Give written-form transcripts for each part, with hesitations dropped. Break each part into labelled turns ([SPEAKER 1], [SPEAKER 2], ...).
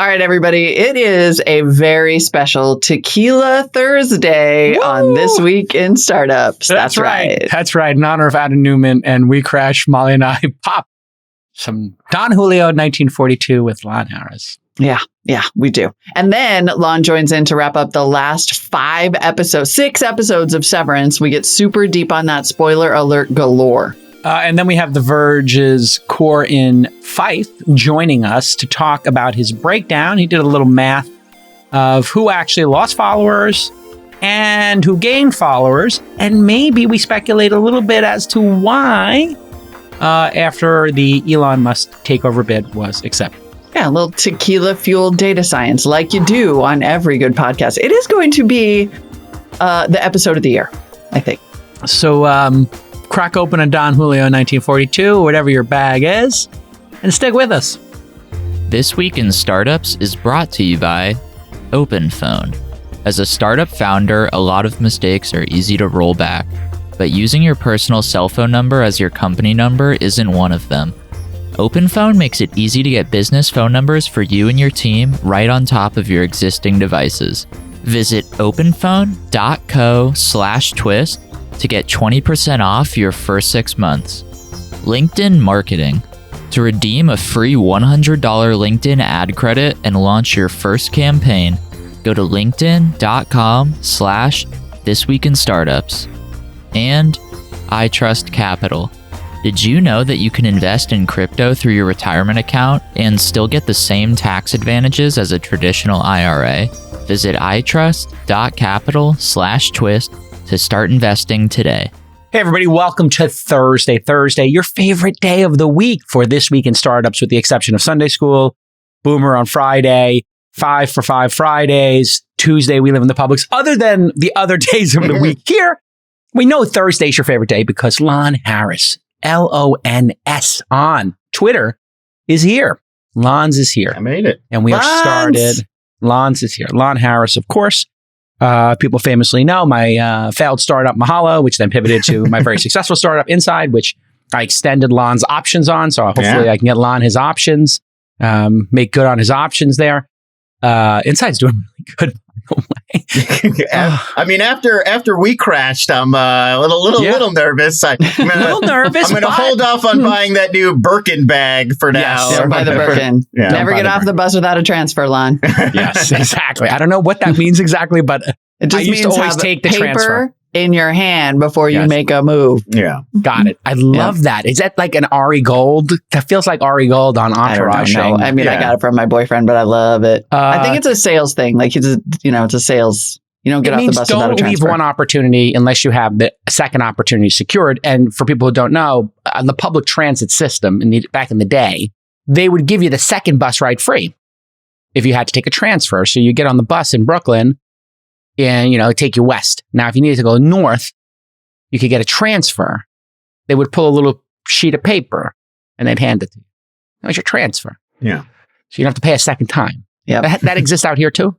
[SPEAKER 1] All right, everybody. It is a very special Tequila Thursday on This Week in Startups. That's right.
[SPEAKER 2] That's right. In honor of Adam Newman and WeCrashed, Molly and I pop some Don Julio 1942 with Lon Harris.
[SPEAKER 1] Yeah, we do. And then Lon joins in to wrap up the last 6 episodes of Severance. We get super deep on that, spoiler alert galore.
[SPEAKER 2] And then we have The Verge's Corin Faife joining us to talk about his breakdown. He did a little math of who actually lost followers and who gained followers. And maybe we speculate a little bit as to why after the Elon Musk takeover bid was accepted.
[SPEAKER 1] Yeah, a little tequila-fueled data science like you do on every good podcast. It is going to be the episode of the year, I think.
[SPEAKER 2] So, crack open a Don Julio 1942, whatever your bag is, and stick with us.
[SPEAKER 3] This Week in Startups is brought to you by OpenPhone. As a startup founder, a lot of mistakes are easy to roll back, but using your personal cell phone number as your company number isn't one of them. OpenPhone makes it easy to get business phone numbers for you and your team right on top of your existing devices. Visit openphone.co/twist to get 20% off your first 6 months. LinkedIn Marketing. To redeem a free $100 LinkedIn ad credit and launch your first campaign, go to linkedin.com/thisweekinstartups. And iTrust Capital. Did you know that you can invest in crypto through your retirement account and still get the same tax advantages as a traditional IRA? Visit itrust.capital/twist to start investing today.
[SPEAKER 2] Hey, everybody. Welcome to Thursday. Thursday, your favorite day of the week for This Week in Startups, with the exception of Sunday School, Boomer on Friday, 5 for 5 Fridays, Tuesday, we live in the Publix. Other than the other days of the week here, we know Thursday's your favorite day because Lon Harris, LONS on Twitter, is here. Lon's is here.
[SPEAKER 4] I made it.
[SPEAKER 2] And we are started. Lon's is here. Lon Harris, of course. People famously know my failed startup, Mahalo, which then pivoted to my very successful startup, Inside, which I extended Lon's options on. So hopefully I can get Lon his options, make good on his options there. Inside's doing really good, by the way.
[SPEAKER 4] I mean, after WeCrashed, I'm a little nervous. I'm going to hold off on buying that new Birkin bag for now.
[SPEAKER 1] Yes, buy the Birkin. Never get off the bus without a transfer, Lon.
[SPEAKER 2] Yes, exactly. I don't know what that means exactly, but
[SPEAKER 1] it just
[SPEAKER 2] I used to always take the transfer
[SPEAKER 1] in your hand before you make a move.
[SPEAKER 4] Yeah.
[SPEAKER 2] Got it. I love that. Is that like an Ari Gold? That feels like Ari Gold on Entourage.
[SPEAKER 1] I don't know. I mean, I got it from my boyfriend, but I love it. I think it's a sales thing. Like, it's a sales. You don't get off the bus without a transfer.
[SPEAKER 2] Don't leave one opportunity unless you have the second opportunity secured. And for people who don't know, on the public transit system back in the day, they would give you the second bus ride free if you had to take a transfer. So you get on the bus in Brooklyn and, take you west. Now, if you needed to go north, you could get a transfer. They would pull a little sheet of paper and they'd hand it to you. That was your transfer.
[SPEAKER 4] Yeah.
[SPEAKER 2] So you don't have to pay a second time.
[SPEAKER 1] Yeah.
[SPEAKER 2] That exists out here too?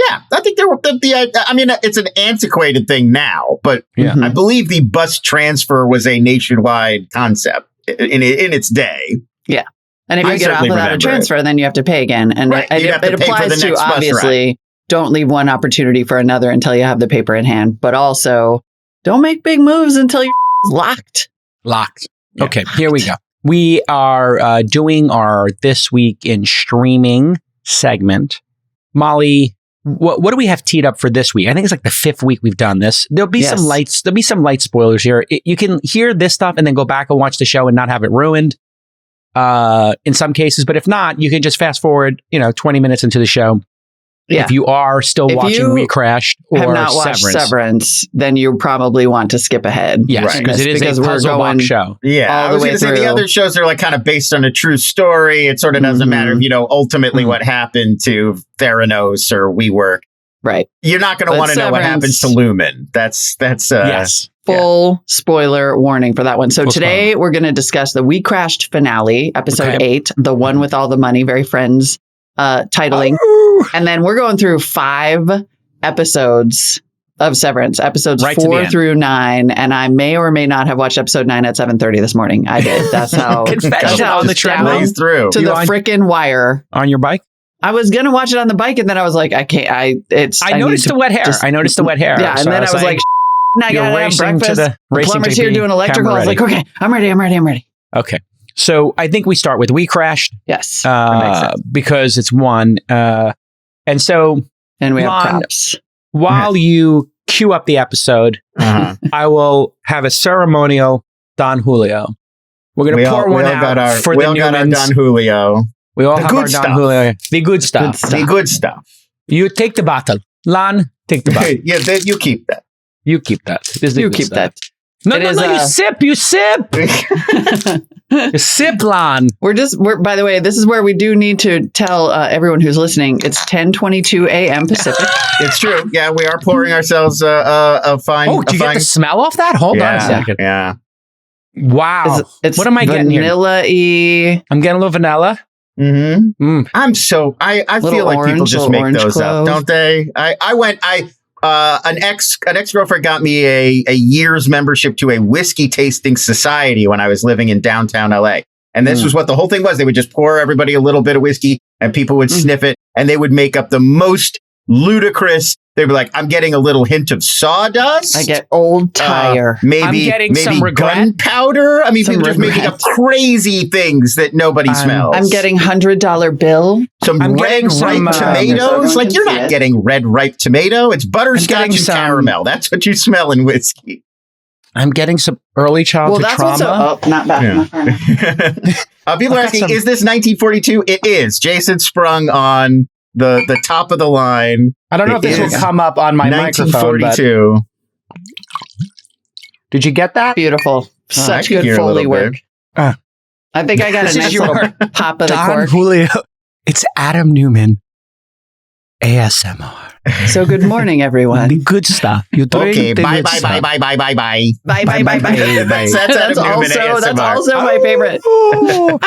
[SPEAKER 4] Yeah, I think it's an antiquated thing now, but I believe the bus transfer was a nationwide concept in its day.
[SPEAKER 1] Yeah. And if you get off without a transfer, then you have to pay again. And it applies to, obviously, don't leave one opportunity for another until you have the paper in hand. But also, don't make big moves until you're locked.
[SPEAKER 2] Locked. Yeah. Okay, here we go. We are doing our This Week in Streaming segment. Molly, what do we have teed up for this week? I think it's like the 5th week we've done this. There'll be some light spoilers here. You can hear this stuff and then go back and watch the show and not have it ruined in some cases. But if not, you can just fast forward, 20 minutes into the show. Yeah. If you are still watching WeCrashed or
[SPEAKER 1] have not watched Severance, then you probably want to skip ahead.
[SPEAKER 2] Yes, because it is a puzzle box show.
[SPEAKER 4] Yeah, I was going to say the other shows are like kind of based on a true story. It sort of doesn't matter, ultimately what happened to Theranos or WeWork.
[SPEAKER 1] Right.
[SPEAKER 4] You're not going to want to know what happens to Lumen. That's
[SPEAKER 2] yes.
[SPEAKER 1] Full spoiler warning for that one. So today we're going to discuss the WeCrashed finale, episode 8, the one with all the money, very Friends titling. And then we're going through 5 episodes of Severance, episodes 4 through 9. And I may or may not have watched episode 9 at 7:30 this morning. I did. That's how
[SPEAKER 2] on the train
[SPEAKER 4] through
[SPEAKER 1] to the frickin' wire.
[SPEAKER 2] On your bike?
[SPEAKER 1] I was gonna watch it on the bike, and then I was like, I can't. I
[SPEAKER 2] noticed the wet hair.
[SPEAKER 1] Yeah, and then I was like, I gotta have breakfast. The plumber's here doing electrical. I was like, okay, I'm ready. Okay.
[SPEAKER 2] So I think we start with WeCrashed.
[SPEAKER 1] Yes.
[SPEAKER 2] Because it's one. And
[SPEAKER 1] we have props.
[SPEAKER 2] While you queue up the episode, I will have a ceremonial Don Julio. We're going to pour one out for the Newmans. We all got our Don
[SPEAKER 4] Julio.
[SPEAKER 2] We all have our Don Julio. The good stuff.
[SPEAKER 4] The good stuff.
[SPEAKER 2] You take the bottle. Lon, take the bottle.
[SPEAKER 4] Yeah, you keep that.
[SPEAKER 2] You keep that.
[SPEAKER 1] You keep that.
[SPEAKER 2] No, you sip. You sip. You sip, Lon.
[SPEAKER 1] We're by the way, this is where we do need to tell everyone who's listening, it's 10:22 a.m. Pacific.
[SPEAKER 4] It's true. Yeah, we are pouring ourselves a fine.
[SPEAKER 2] Oh, do you get the smell off that? Hold on a second.
[SPEAKER 4] Yeah.
[SPEAKER 2] Wow.
[SPEAKER 1] What am I getting here? Vanilla-y.
[SPEAKER 2] I'm getting a little vanilla.
[SPEAKER 4] Mm-hmm. I feel like people just make those up, don't they? An ex-girlfriend got me a year's membership to a whiskey tasting society when I was living in downtown LA. And this was what the whole thing was. They would just pour everybody a little bit of whiskey and people would sniff it and they would make up the most ludicrous. They'd be like, I'm getting a little hint of sawdust.
[SPEAKER 1] I get old tire.
[SPEAKER 4] Maybe gunpowder. I mean, people just making up crazy things that nobody smells.
[SPEAKER 1] I'm getting $100 bill.
[SPEAKER 4] Some red ripe tomatoes. Like, you're not getting red ripe tomato. It's butterscotch and caramel. That's what you smell in whiskey.
[SPEAKER 2] I'm getting some early childhood trauma.
[SPEAKER 1] Not bad.
[SPEAKER 4] Yeah. People are asking, is this 1942? It is. Jason sprung on the top of the line.
[SPEAKER 2] I don't know if this will come up on my 1942. Microphone. Did you get that?
[SPEAKER 1] Beautiful. Such good Foley work. I think I got a nice little pop of the cork.
[SPEAKER 2] Don Julio. It's Adam Newman. ASMR.
[SPEAKER 1] So good morning, everyone.
[SPEAKER 2] The good stuff. You
[SPEAKER 4] okay, bye.
[SPEAKER 1] That's also my favorite.
[SPEAKER 2] Out of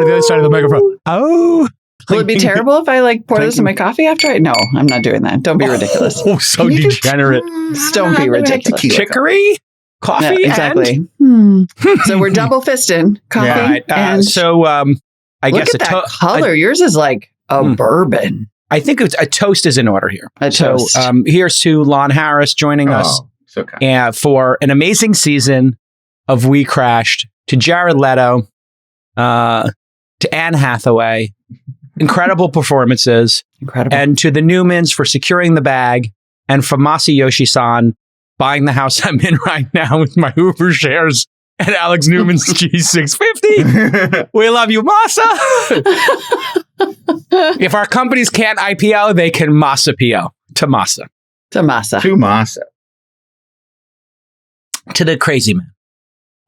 [SPEAKER 2] the other side of the microphone.
[SPEAKER 1] Will it be terrible if I pour this in my coffee after? No, I'm not doing that. Don't be ridiculous.
[SPEAKER 2] Oh, so degenerate.
[SPEAKER 1] Don't be ridiculous.
[SPEAKER 2] Chicory, coffee,
[SPEAKER 1] exactly. So we're double fisting coffee.
[SPEAKER 2] And so I guess
[SPEAKER 1] look at that color. Yours is like a bourbon.
[SPEAKER 2] I think a toast is in order here.
[SPEAKER 1] A toast.
[SPEAKER 2] So here's to Lon Harris joining us for an amazing season of WeCrashed, to Jared Leto, to Anne Hathaway. Incredible performances. And to the Newmans for securing the bag, and for Masayoshi-san buying the house I'm in right now with my Uber shares and Alex Newman's G650. We love you, Masa. If our companies can't IPO, they can Masa PO. To Masa.
[SPEAKER 1] To Masa.
[SPEAKER 4] To Masa.
[SPEAKER 2] To the crazy man.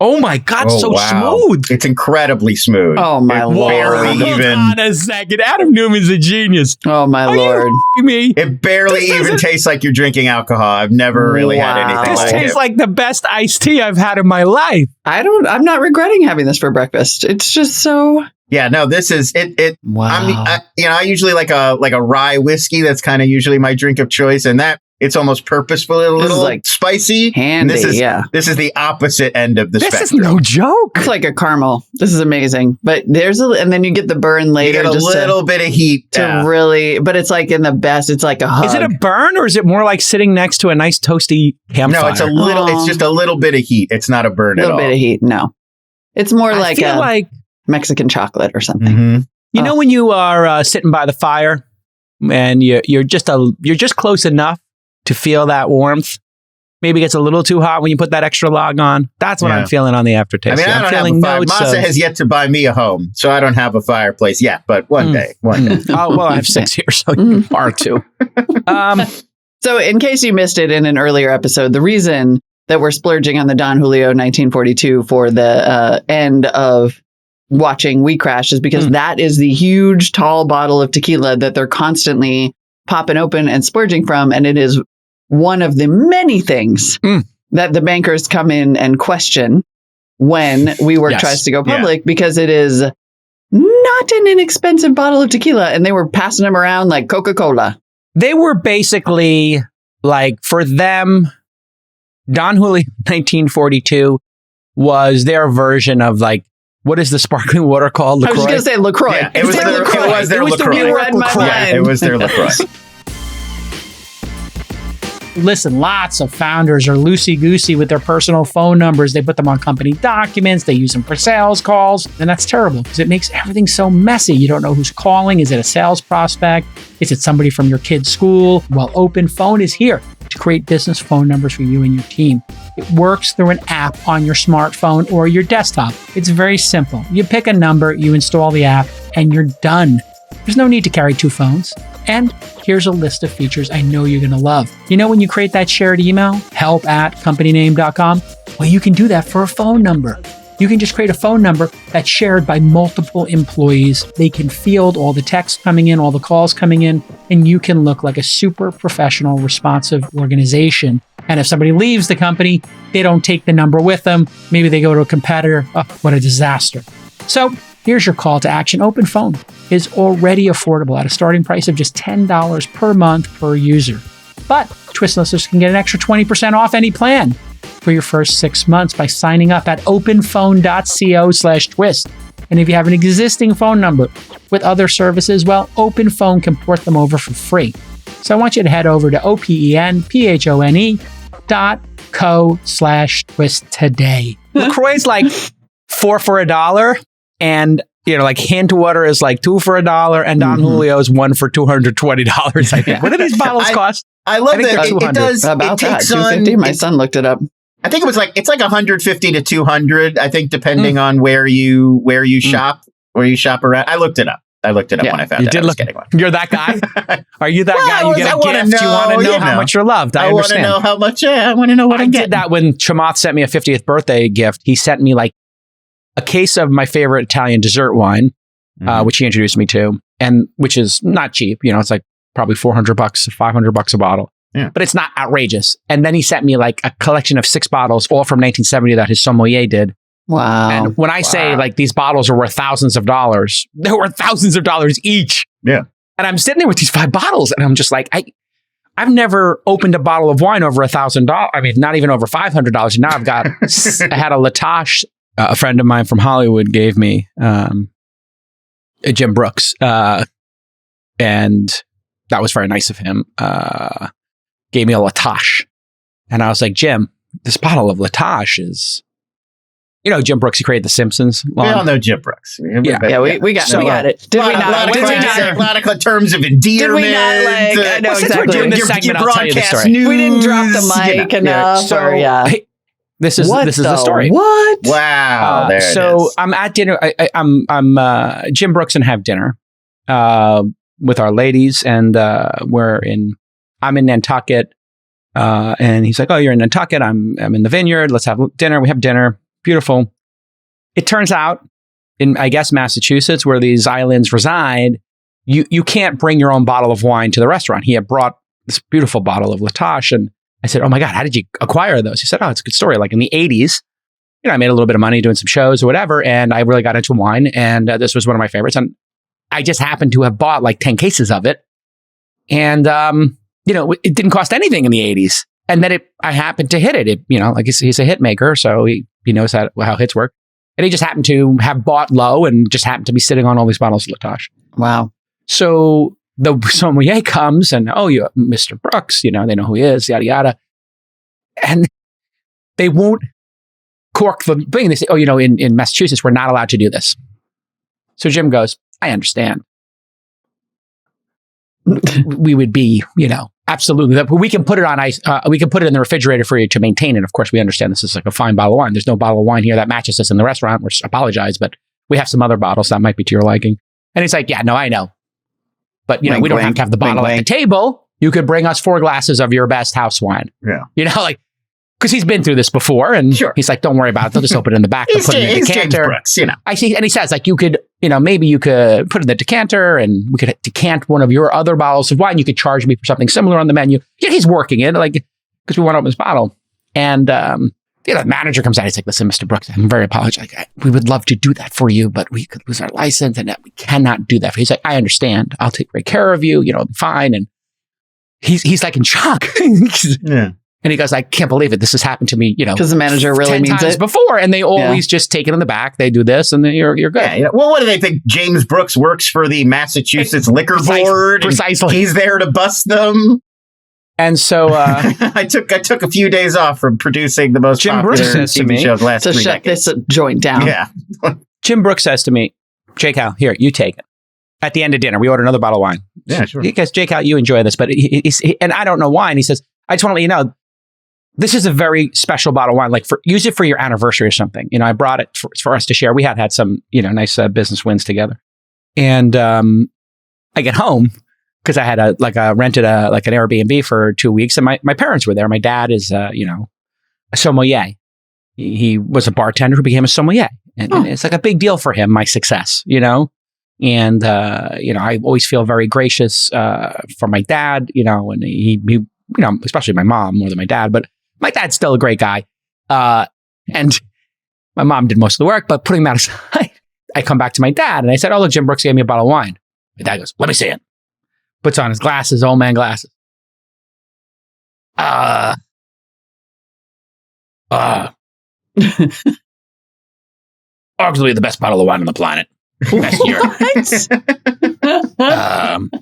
[SPEAKER 2] Oh my God, smooth.
[SPEAKER 4] It's incredibly smooth.
[SPEAKER 1] Oh my Lord.
[SPEAKER 2] Hold on a second. Adam Newman's a genius.
[SPEAKER 1] Oh my Lord.
[SPEAKER 2] Me?
[SPEAKER 4] It barely even tastes like you're drinking alcohol. I've never really had anything like it.
[SPEAKER 2] This tastes like the best iced tea I've had in my life.
[SPEAKER 1] I'm not regretting having this for breakfast. It's just so...
[SPEAKER 4] Yeah, no, this is it.
[SPEAKER 1] Wow.
[SPEAKER 4] I usually like a rye whiskey. That's kind of usually my drink of choice. And that it's almost purposefully a little like spicy.
[SPEAKER 1] Handy,
[SPEAKER 4] this is the opposite end of the spectrum.
[SPEAKER 2] This is no joke.
[SPEAKER 1] It's like a caramel. This is amazing. But and then you get the burn later.
[SPEAKER 4] You get a little bit of heat.
[SPEAKER 1] To really, but it's like in the best, it's like a hug.
[SPEAKER 2] Is it a burn or is it more like sitting next to a nice toasty campfire?
[SPEAKER 4] No, it's it's just a little bit of heat. It's not a burn at all.
[SPEAKER 1] A little bit of heat, no. It's more like Mexican chocolate or something.
[SPEAKER 4] Mm-hmm.
[SPEAKER 2] You know when you are sitting by the fire and you're just close enough to feel that warmth. Maybe it gets a little too hot when you put that extra log on. That's what I'm feeling on the aftertaste.
[SPEAKER 4] I mean, I'm feeling Masa has yet to buy me a home, so I don't have a fireplace yet. But one day.
[SPEAKER 2] Oh well, I have 6 here, so you are too.
[SPEAKER 1] So, in case you missed it in an earlier episode, the reason that we're splurging on the Don Julio 1942 for the end of watching WeCrashed is because that is the huge, tall bottle of tequila that they're constantly popping open and splurging from. And it is one of the many things that the bankers come in and question when WeWork tries to go public, because it is not an inexpensive bottle of tequila. And they were passing them around like Coca-Cola.
[SPEAKER 2] They were basically like, for them, Don Julio 1942 was their version of like what is the sparkling water called? LaCroix?
[SPEAKER 1] I was just going to say LaCroix.
[SPEAKER 4] Yeah, it was their LaCroix.
[SPEAKER 1] You read my mind.
[SPEAKER 4] Yeah, it was their LaCroix.
[SPEAKER 5] Listen, lots of founders are loosey-goosey with their personal phone numbers. They put them on company documents. They use them for sales calls. And that's terrible because it makes everything so messy. You don't know who's calling. Is it a sales prospect? Is it somebody from your kid's school? Well, OpenPhone is here to create business phone numbers for you and your team. It works through an app on your smartphone or your desktop. It's very simple. You pick a number, you install the app, and you're done. There's no need to carry two phones. And here's a list of features I know you're going to love. You know when you create that shared email, help@companyname.com? Well, you can do that for a phone number. You can just create a phone number that's shared by multiple employees. They can field all the texts coming in, all the calls coming in, and you can look like a super professional, responsive organization. And if somebody leaves the company, they don't take the number with them. Maybe they go to a competitor. Oh, what a disaster. So here's your call to action. OpenPhone is already affordable at a starting price of just $10 per month per user. But Twist listeners can get an extra 20% off any plan for your first 6 months by signing up at openphone.co/twist. And if you have an existing phone number with other services, well, OpenPhone can port them over for free. So I want you to head over to openphone.co/twist today.
[SPEAKER 2] LaCroix's like 4 for $1, and like Hint Water is like 2 for $1, and Don Julio is 1 for $220. I think. What do these bottles cost?
[SPEAKER 4] I love that it does.
[SPEAKER 1] About
[SPEAKER 4] it
[SPEAKER 1] that,
[SPEAKER 4] takes
[SPEAKER 1] $250. My son looked it up.
[SPEAKER 4] I think it's like 150 to 200. I think depending on where you shop, where you shop around. I looked it up. When I found it.
[SPEAKER 2] You're that guy? Are you that guy? You get a gift. You want to know how much you're loved. I understand.
[SPEAKER 4] I want to know how much. I want to know what I'm getting.
[SPEAKER 2] I did that when Chamath sent me a 50th birthday gift. He sent me like a case of my favorite Italian dessert wine, which he introduced me to, and which is not cheap. It's like probably $400, $500 a bottle.
[SPEAKER 4] Yeah.
[SPEAKER 2] But it's not outrageous. And then he sent me like a collection of 6 bottles, all from 1970 that his sommelier did.
[SPEAKER 1] Wow.
[SPEAKER 2] And when I say like these bottles are worth thousands of dollars, they're worth thousands of dollars each.
[SPEAKER 4] Yeah.
[SPEAKER 2] And I'm sitting there with these 5 bottles and I'm just like, I've never opened a bottle of wine over $1,000. I mean, not even over $500. And now I had a Latache, a friend of mine from Hollywood gave me, Jim Brooks. And that was very nice of him. Gave me a Latache. And I was like, Jim, this bottle of Latache is, Jim Brooks, he created The Simpsons.
[SPEAKER 4] We all know Jim Brooks.
[SPEAKER 1] We got it. Did we not?
[SPEAKER 4] A lot of terms of endearment.
[SPEAKER 1] Did we not I know exactly.
[SPEAKER 2] We're doing this segment, I'll tell you the story.
[SPEAKER 1] We didn't drop the mic enough.
[SPEAKER 2] This is the story.
[SPEAKER 1] What?
[SPEAKER 4] Wow.
[SPEAKER 2] I'm at dinner. I'm Jim Brooks and have dinner with our ladies, and I'm in Nantucket, and he's like, "Oh, you're in Nantucket. I'm in the vineyard. Let's have dinner." We have dinner. Beautiful. It turns out, in I guess Massachusetts, where these islands reside, you can't bring your own bottle of wine to the restaurant. He had brought this beautiful bottle of Latache, and I said, "Oh my God, how did you acquire those?" He said, "Oh, it's a good story. Like in the 80s, I made a little bit of money doing some shows or whatever, and I really got into wine, and this was one of my favorites. And I just happened to have bought like 10 cases of it, and it didn't cost anything in the 80s. And then I happened to hit it. Like he's a hit maker, so he knows how hits work. And he just happened to have bought low and just happened to be sitting on all these bottles of Latache.
[SPEAKER 1] Wow.
[SPEAKER 2] So the sommelier comes and, you Mr. Brooks, they know who he is, yada, yada. And they won't cork the thing. They say, in Massachusetts, we're not allowed to do this. So Jim goes, I understand. We would be, absolutely. We can put it on ice. We can put it in the refrigerator for you to maintain it. Of course, we understand this is like a fine bottle of wine. There's no bottle of wine here that matches this in the restaurant. We apologize, but we have some other bottles that might be to your liking. And he's like, yeah, no, I know. But, we don't have to have the bottle at the table. You could bring us 4 glasses of your best house wine.
[SPEAKER 4] Yeah.
[SPEAKER 2] Because he's been through this before. And he's like, don't worry about it. They'll just open it in the back. They'll put it in the decanter.
[SPEAKER 4] Brooks,
[SPEAKER 2] I see. And he says, like, you could, maybe you could put it in the decanter and we could decant one of your other bottles of wine. You could charge me for something similar on the menu. Yeah, he's working it, because we want to open this bottle. And, the manager comes out. He's like, listen, Mr. Brooks, I'm very apologetic. We would love to do that for you, but we could lose our license and we cannot do that. He's like, I understand. I'll take great care of you. It'll be fine. And he's like in shock.
[SPEAKER 4] Yeah.
[SPEAKER 2] And he goes, I can't believe it. This has happened to me,
[SPEAKER 1] because the manager really
[SPEAKER 2] 10
[SPEAKER 1] means
[SPEAKER 2] times
[SPEAKER 1] it
[SPEAKER 2] before, and they always just take it in the back. They do this, and then you're good.
[SPEAKER 4] Yeah, well, what do they think? James Brooks works for the Massachusetts Liquor Board.
[SPEAKER 2] Precisely.
[SPEAKER 4] He's there to bust them.
[SPEAKER 2] And so
[SPEAKER 4] I took a few days off from producing the most
[SPEAKER 2] Jim
[SPEAKER 4] popular
[SPEAKER 2] Brooks says to
[SPEAKER 4] TV
[SPEAKER 2] me,
[SPEAKER 4] show of the last
[SPEAKER 1] to
[SPEAKER 4] 3
[SPEAKER 1] shut
[SPEAKER 4] decades.
[SPEAKER 1] this joint down.
[SPEAKER 4] Yeah.
[SPEAKER 2] Jim Brooks says to me, Jake Al, here, you take it. At the end of dinner, we order another bottle of wine.
[SPEAKER 4] Yeah, sure.
[SPEAKER 2] Because Jake Al, you enjoy this, but and I don't know why. And he says, I just want to let you know, this is a very special bottle of wine. Like, use it for your anniversary or something. I brought it for us to share. We had some, nice business wins together. And I get home because I had rented an Airbnb for 2 weeks, and my parents were there. My dad is, a sommelier. He was a bartender who became a sommelier, and it's like a big deal for him, my success, And I always feel very gracious for my dad, and he especially my mom more than my dad, but my dad's still a great guy. And my mom did most of the work, but putting that aside, I come back to my dad and I said, oh, look, Jim Brooks gave me a bottle of wine. My dad goes, let me see it. Puts on his glasses, old man glasses. Arguably the best bottle of wine on the planet. Best year.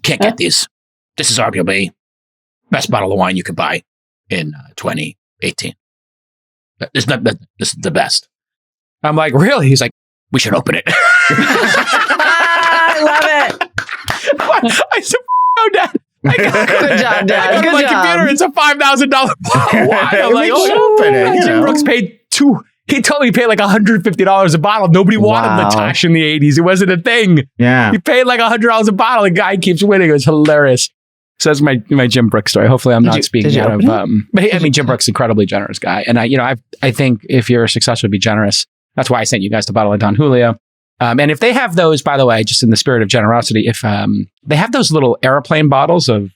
[SPEAKER 2] Can't get these. This is arguably best bottle of wine you could buy in 2018. This is the best. I'm like, really? He's like, we should open it.
[SPEAKER 1] I love it.
[SPEAKER 2] I said, no, Dad.
[SPEAKER 1] Good job, Dad. Good
[SPEAKER 2] my
[SPEAKER 1] job.
[SPEAKER 2] computer, it's a $5,000 bottle of wine. I'm like,
[SPEAKER 4] open it.
[SPEAKER 2] Jim Brooks paid he told me he paid like $150 a bottle. Nobody wanted Latosh in the 80s. It wasn't a thing.
[SPEAKER 4] Yeah.
[SPEAKER 2] He paid like $100 a bottle. The guy keeps winning. It was hilarious. So that's my Jim Brooks story. Hopefully I'm not speaking out of, but I mean, Jim Brooks is an incredibly generous guy. And I think if you're successful, be generous. That's why I sent you guys the bottle of Don Julio. And if they have those, by the way, just in the spirit of generosity, if they have those little airplane bottles of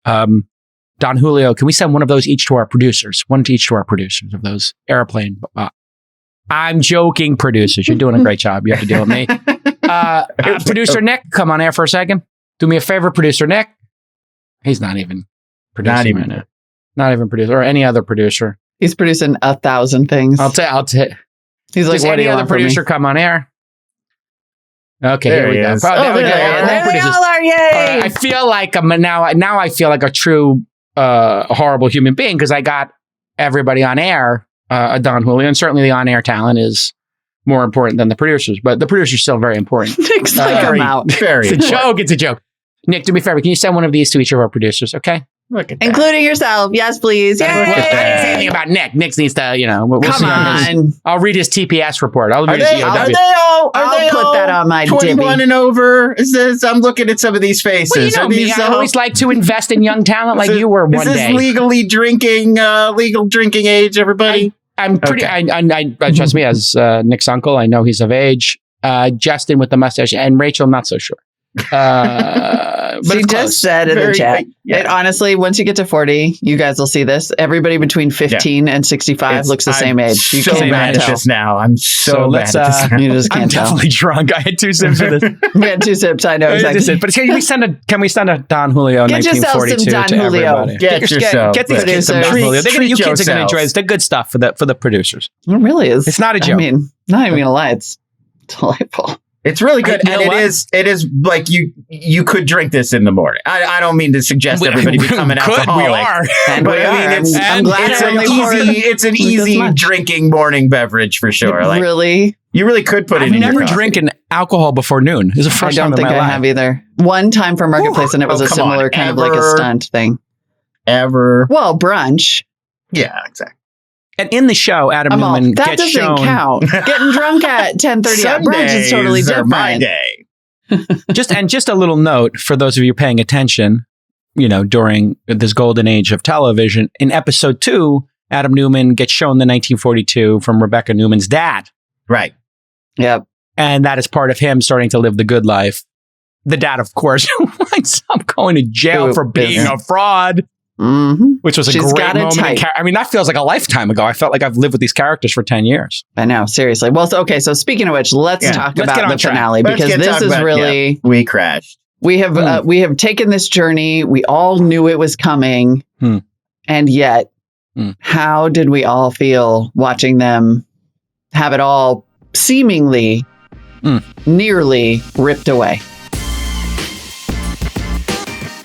[SPEAKER 2] Don Julio, can we send one of those each to our producers? One to each to our producers of those airplane I'm joking, producers. You're doing a great job. You have to deal with me. Producer Nick, come on air for a second. Do me a favor, producer Nick. He's not even producing right now. Not even producer or any other producer.
[SPEAKER 1] He's producing 1,000 things.
[SPEAKER 2] I'll tell.
[SPEAKER 1] He's like, what do you
[SPEAKER 2] other
[SPEAKER 1] want from me?
[SPEAKER 2] producer come on air? Okay,
[SPEAKER 4] there
[SPEAKER 2] here we go.
[SPEAKER 4] there we go.
[SPEAKER 1] There they all are. Yay!
[SPEAKER 2] I feel like now I feel like a true horrible human being because I got everybody on air. Don Julio, and certainly the on-air talent is more important than the producers, but the producers are still very important.
[SPEAKER 1] Nick's like, I'm out.
[SPEAKER 2] It's a joke. Nick, do me a favor. Can you send one of these to each of our producers, okay?
[SPEAKER 4] Look at that.
[SPEAKER 1] Including yourself. Yes, please. Yay!
[SPEAKER 2] I didn't say anything about Nick. Nick needs to, we'll
[SPEAKER 1] Come
[SPEAKER 2] see
[SPEAKER 1] on.
[SPEAKER 2] I'll read his TPS report. I'll read his EOW.
[SPEAKER 4] I'll
[SPEAKER 1] put that on my
[SPEAKER 4] 21 and over? I'm looking at some of these faces.
[SPEAKER 2] Well, you know me. I always like to invest in young talent like you were one day.
[SPEAKER 4] Is this legal drinking age, everybody?
[SPEAKER 2] I'm pretty. Okay. I trust me as Nick's uncle. I know he's of age. Justin with the mustache and Rachel, not so sure. But
[SPEAKER 1] she just said in the chat. It, honestly, once you get to 40, you guys will see this. Everybody between 15 and 65 looks the same age. You
[SPEAKER 4] can't mad at this now. I'm so mad at this now.
[SPEAKER 1] You just can't tell.
[SPEAKER 2] I'm definitely drunk. I had 2 sips of this.
[SPEAKER 1] We had 2 sips. I know exactly.
[SPEAKER 2] But can we send a Don Julio 1942
[SPEAKER 1] Don
[SPEAKER 2] to
[SPEAKER 1] Julio.
[SPEAKER 2] everybody?
[SPEAKER 4] Get
[SPEAKER 2] these kids some Don Julio. You kids are going to enjoy this. They're good stuff for the producers.
[SPEAKER 1] It really is.
[SPEAKER 2] It's not a joke.
[SPEAKER 1] I mean, not even gonna lie. It's delightful.
[SPEAKER 4] It's really good, and it is like you could drink this in the morning. I don't mean to suggest everybody become an alcoholic.
[SPEAKER 2] We are,
[SPEAKER 1] but I mean, I'm glad
[SPEAKER 4] it's an easy drinking morning beverage for sure. Like
[SPEAKER 1] really,
[SPEAKER 4] you really could put it in.
[SPEAKER 2] I've never drinking alcohol before noon. This is the first time in my life. I don't think I have
[SPEAKER 1] either. One time for Marketplace, and it was a similar kind of like a stunt thing. Well, brunch.
[SPEAKER 4] Yeah, exactly.
[SPEAKER 2] And in the show, Adam Newman
[SPEAKER 1] that
[SPEAKER 2] gets shown.
[SPEAKER 1] That doesn't count. Getting drunk at 10:30 at brunch is totally different.
[SPEAKER 4] My day.
[SPEAKER 2] just a little note for those of you paying attention, during this golden age of television. In episode 2, Adam Newman gets shown the 1942 from Rebecca Newman's dad.
[SPEAKER 4] Right.
[SPEAKER 1] Yep.
[SPEAKER 2] And that is part of him starting to live the good life. The dad, of course, winds up going to jail for being a fraud.
[SPEAKER 1] Mm-hmm.
[SPEAKER 2] Which was a great moment. That feels like a lifetime ago. I felt like I've lived with these characters for 10 years.
[SPEAKER 1] I know, seriously. Well, so speaking of which, let's talk about the finale because this is really
[SPEAKER 4] WeCrashed.
[SPEAKER 1] We have taken this journey. We all knew it was coming, and yet How did we all feel watching them have it all seemingly nearly ripped away?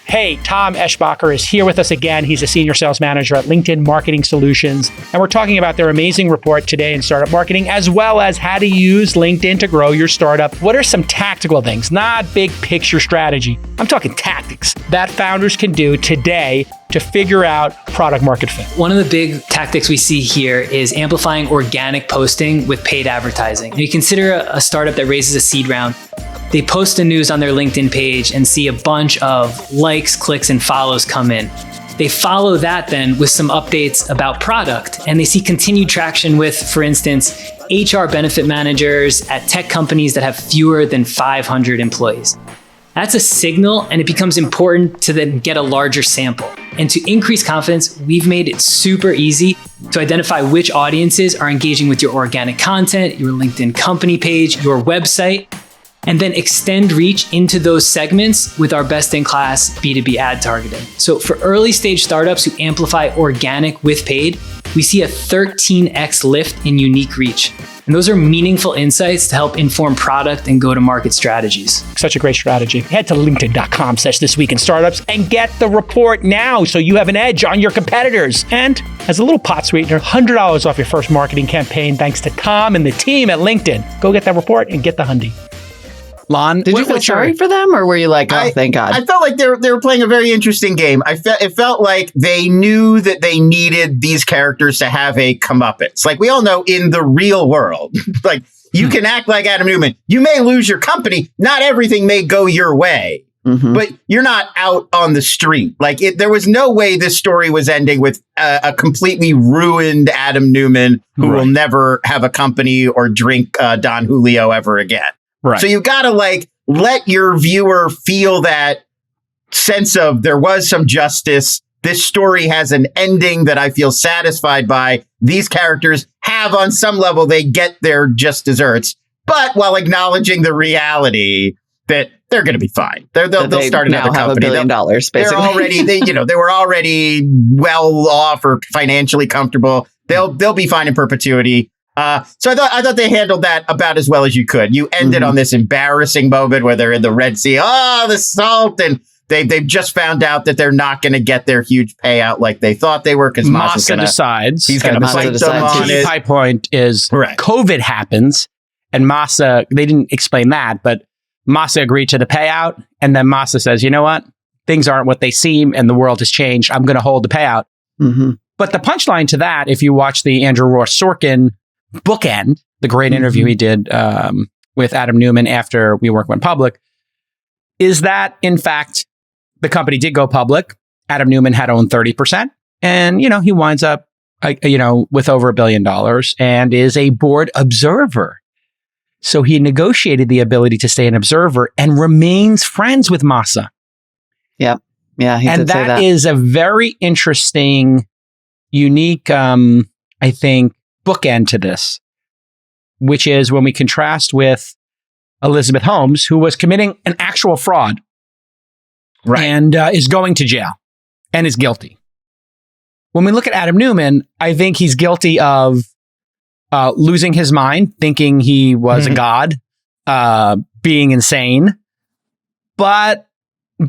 [SPEAKER 5] Hey, Tom Eschbacher is here with us again. He's a senior sales manager at LinkedIn Marketing Solutions. And we're talking about their amazing report today in startup marketing, as well as how to use LinkedIn to grow your startup. What are some tactical things, not big picture strategy? I'm talking tactics that founders can do today to figure out product market fit.
[SPEAKER 6] One of the big tactics we see here is amplifying organic posting with paid advertising. If you consider a startup that raises a seed round, they post the news on their LinkedIn page and see a bunch of likes, clicks, and follows come in. They follow that then with some updates about product, and they see continued traction with, for instance, HR benefit managers at tech companies that have fewer than 500 employees. That's a signal, and it becomes important to then get a larger sample. And to increase confidence, we've made it super easy to identify which audiences are engaging with your organic content, your LinkedIn company page, your website, and then extend reach into those segments with our best-in-class B2B ad targeting. So for early stage startups who amplify organic with paid, we see a 13x lift in unique reach. And those are meaningful insights to help inform product and go-to-market strategies.
[SPEAKER 5] Such a great strategy. Head to linkedin.com/thisweekinstartups and get the report now so you have an edge on your competitors. And as a little pot sweetener, $100 off your first marketing campaign thanks to Tom and the team at LinkedIn. Go get that report and get the Hundy.
[SPEAKER 2] Lon,
[SPEAKER 1] did you feel sorry for them, or were you like, oh, thank God?
[SPEAKER 4] I felt like they were playing a very interesting game. It felt like they knew that they needed these characters to have a comeuppance. Like we all know in the real world, like you can act like Adam Newman. You may lose your company. Not everything may go your way, but you're not out on the street. Like there was no way this story was ending with a completely ruined Adam Newman who will never have a company or drink Don Julio ever again. Right. So you got to let your viewer feel that sense of there was some justice. This story has an ending that I feel satisfied by. These characters have on some level, they get their just desserts, but while acknowledging the reality that they're going to be fine. They'll start another company.
[SPEAKER 1] $1 billion, basically.
[SPEAKER 4] They're already, they were already well off or financially comfortable. They'll be fine in perpetuity. So I thought they handled that about as well as you could. You ended on this embarrassing moment where they're in the Red Sea. Oh, the salt. And they've just found out that they're not going to get their huge payout like they thought they were because
[SPEAKER 2] Masa decides.
[SPEAKER 4] He's going to fight them on it.
[SPEAKER 2] High point is COVID happens and Masa, they didn't explain that, but Masa agreed to the payout. And then Masa says, you know what? Things aren't what they seem and the world has changed. I'm going to hold the payout. But the punchline to that, if you watch the Andrew Ross Sorkin bookend, the great interview he did with Adam Newman after WeWork went public, is that, in fact, the company did go public. Adam Newman had owned 30%. And, he winds up, with over $1 billion and is a board observer. So he negotiated the ability to stay an observer and remains friends with Masa.
[SPEAKER 1] Yep. Yeah, he
[SPEAKER 2] did say that. And that is a very interesting, unique, I think, bookend to this, which is when we contrast with Elizabeth Holmes, who was committing an actual fraud and is going to jail and is guilty. When we look at Adam Newman, I think he's guilty of losing his mind, thinking he was a god, being insane, but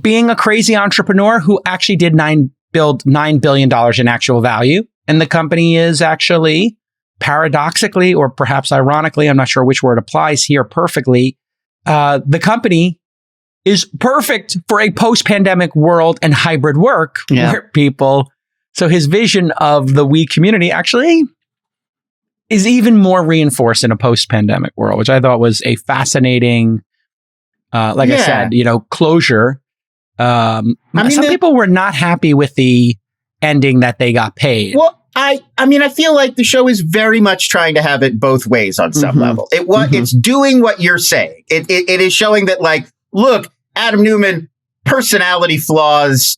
[SPEAKER 2] being a crazy entrepreneur who actually did build $9 billion in actual value. And the company is actually, paradoxically, or perhaps ironically, I'm not sure which word applies here perfectly, the company is perfect for a post-pandemic world and hybrid work where people, so his vision of the we community actually is even more reinforced in a post-pandemic world, which I thought was a fascinating, I said, closure. Some people were not happy with the ending that they got paid.
[SPEAKER 4] Well, I feel like the show is very much trying to have it both ways on some level. It's doing what you're saying. It is showing that, look, Adam Newman, personality flaws,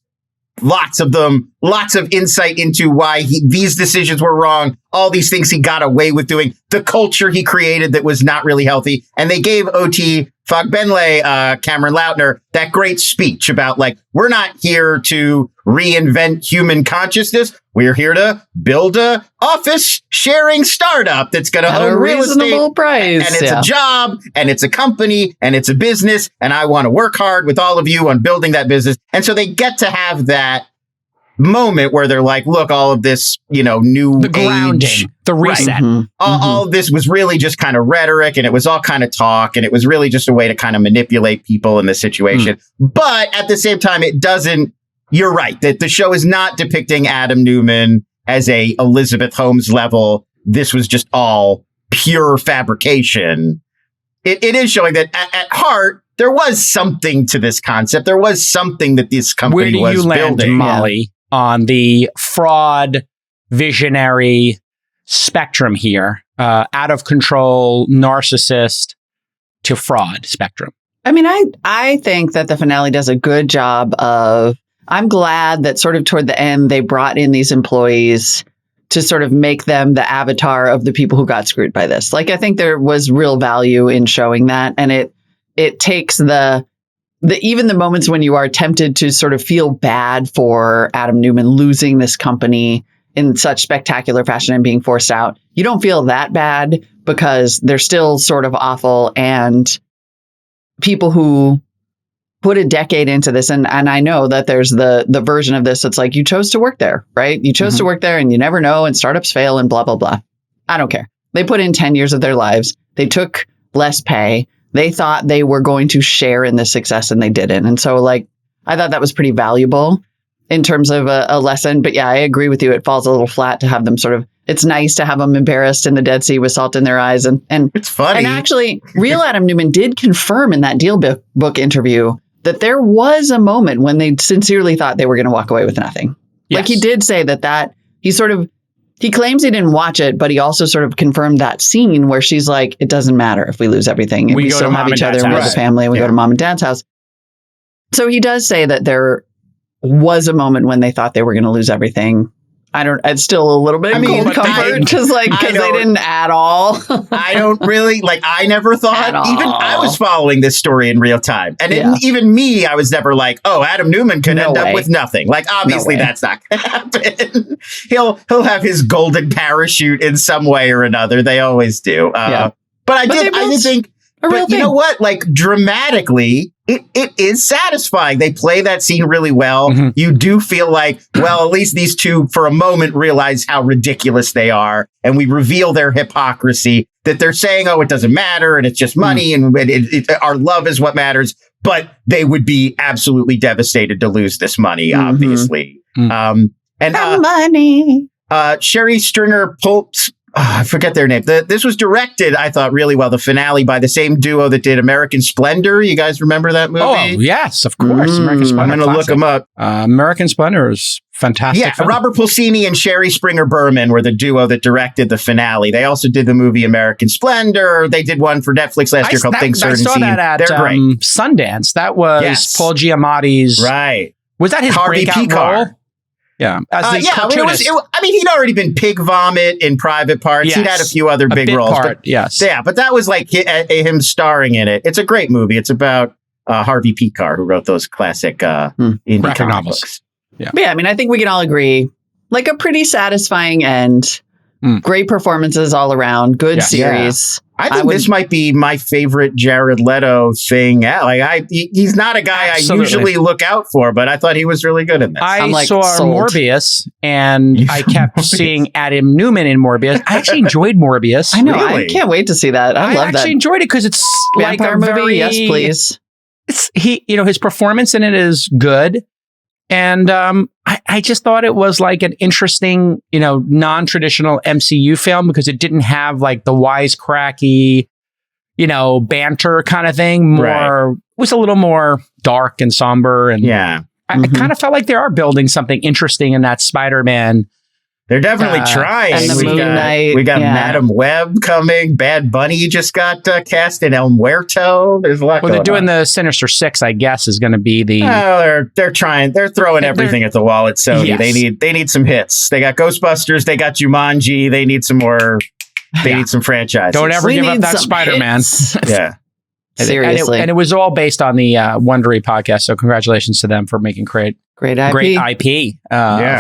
[SPEAKER 4] lots of them, lots of insight into why these decisions were wrong, all these things he got away with doing, the culture he created that was not really healthy. And they gave OT Fogbenle, Cameron Lautner, that great speech about like, we're not here to reinvent human consciousness. We're here to build a office sharing startup that's going to own real estate
[SPEAKER 1] price.
[SPEAKER 4] And it's a job and it's a company and it's a business. And I want to work hard with all of you on building that business. And so they get to have that moment where they're like, look, all of this, new
[SPEAKER 2] the grounding,
[SPEAKER 4] age,
[SPEAKER 2] the reset.
[SPEAKER 4] Right. Mm-hmm. All of this was really just kind of rhetoric, and it was all kind of talk, and it was really just a way to kind of manipulate people in this situation. But at the same time, it doesn't, you're right, that the show is not depicting Adam Newman as a Elizabeth Holmes level. This was just all pure fabrication. It is showing that at heart, there was something to this concept. There was something that this company was building. Where do you land,
[SPEAKER 2] Molly, on the fraud visionary spectrum here, out of control narcissist to fraud spectrum?
[SPEAKER 1] I mean, I think that the finale does a good job of, I'm glad that sort of toward the end, they brought in these employees to sort of make them the avatar of the people who got screwed by this. Like, I think there was real value in showing that. And it takes even the moments when you are tempted to sort of feel bad for Adam Newman losing this company in such spectacular fashion and being forced out, you don't feel that bad because they're still sort of awful. And people who put a decade into this, and I know that there's the version of this that's like, you chose to work there, right? You chose to work there and you never know, and startups fail and blah, blah, blah. I don't care. They put in 10 years of their lives. They took less pay. They thought they were going to share in this success and they didn't. And so like, I thought that was pretty valuable in terms of a lesson. But yeah, I agree with you. It falls a little flat to have them sort of, it's nice to have them embarrassed in the Dead Sea with salt in their eyes. And
[SPEAKER 4] it's funny.
[SPEAKER 1] And actually, real Adam Newman did confirm in that deal book interview that there was a moment when they sincerely thought they were going to walk away with nothing. Yes. Like he did say that he claims he didn't watch it, but he also sort of confirmed that scene where she's like, it doesn't matter if we lose everything. And we still have each other and we're the family and we go to mom and dad's house. So he does say that there was a moment when they thought they were going to lose everything. It's still a little bit of cold comfort because they didn't at all.
[SPEAKER 4] I don't really, I never thought, even I was following this story in real time. And even me, I was never like, oh, Adam Newman could end up with nothing. Like, obviously that's not going to happen. He'll have his golden parachute in some way or another. They always do. But I did think, but you know what? Like, dramatically, it is satisfying. They play that scene really well. You do feel like, well, at least these two for a moment realize how ridiculous they are. And we reveal their hypocrisy, that they're saying, oh, it doesn't matter. And it's just money. And our love is what matters. But they would be absolutely devastated to lose this money, obviously. And
[SPEAKER 1] money.
[SPEAKER 4] Sherry Stringer Polps. I forget their name. This was directed, I thought, really well, the finale, by the same duo that did American Splendor. You guys remember that movie?
[SPEAKER 2] Oh, yes, of course. American Splendor.
[SPEAKER 4] I'm going to look them up.
[SPEAKER 2] American Splendor is fantastic.
[SPEAKER 4] Yeah, Robert Pulcini and Sherry Springer Berman were the duo that directed the finale. They also did the movie American Splendor. They did one for Netflix last year called Things Heard and Seen.
[SPEAKER 2] I saw that at Sundance. That was Paul Giamatti's.
[SPEAKER 4] Right.
[SPEAKER 2] Was that his
[SPEAKER 4] Harvey
[SPEAKER 2] breakout role? Yeah. Cartoonist.
[SPEAKER 4] He'd already been Pig Vomit in Private Parts.
[SPEAKER 2] Yes.
[SPEAKER 4] He'd had a few other big roles.
[SPEAKER 2] Yes.
[SPEAKER 4] Yeah, but that was like him starring in it. It's a great movie. It's about Harvey Picar, who wrote those classic indie comic books.
[SPEAKER 1] Yeah. But yeah, I mean, I think we can all agree, like a pretty satisfying end. Great performances all around. Good series.
[SPEAKER 4] Yeah. I think this might be my favorite Jared Leto thing. Yeah, he's not a guy I usually look out for, but I thought he was really good in this.
[SPEAKER 2] I saw Morbius, and I kept seeing Adam Newman in Morbius. I actually enjoyed Morbius.
[SPEAKER 1] I know. Really? I can't wait to see that. I love that.
[SPEAKER 2] I actually enjoyed it because it's
[SPEAKER 1] vampire
[SPEAKER 2] like a
[SPEAKER 1] movie. Yes, please.
[SPEAKER 2] His performance in it is good. And I just thought it was like an interesting, non-traditional MCU film it didn't have like the wisecracky, banter kind of thing. It was a little more dark and somber. And I kind of felt like they are building something interesting in that Spider-Man.
[SPEAKER 4] They're definitely trying.
[SPEAKER 1] And the Moon Knight.
[SPEAKER 4] We got Madam Web coming. Bad Bunny just got cast in El Muerto. There's a lot going on.
[SPEAKER 2] They're doing the Sinister Six, I guess, is going to be the...
[SPEAKER 4] they're trying. They're throwing everything at the wall at Sony. Yes. They need some hits. They got Ghostbusters. They got Jumanji. They need some more... They need some franchises.
[SPEAKER 2] Don't ever give up that Spider-Man.
[SPEAKER 4] Yeah.
[SPEAKER 1] Seriously.
[SPEAKER 2] And it was all based on the Wondery podcast. So congratulations to them for making great IP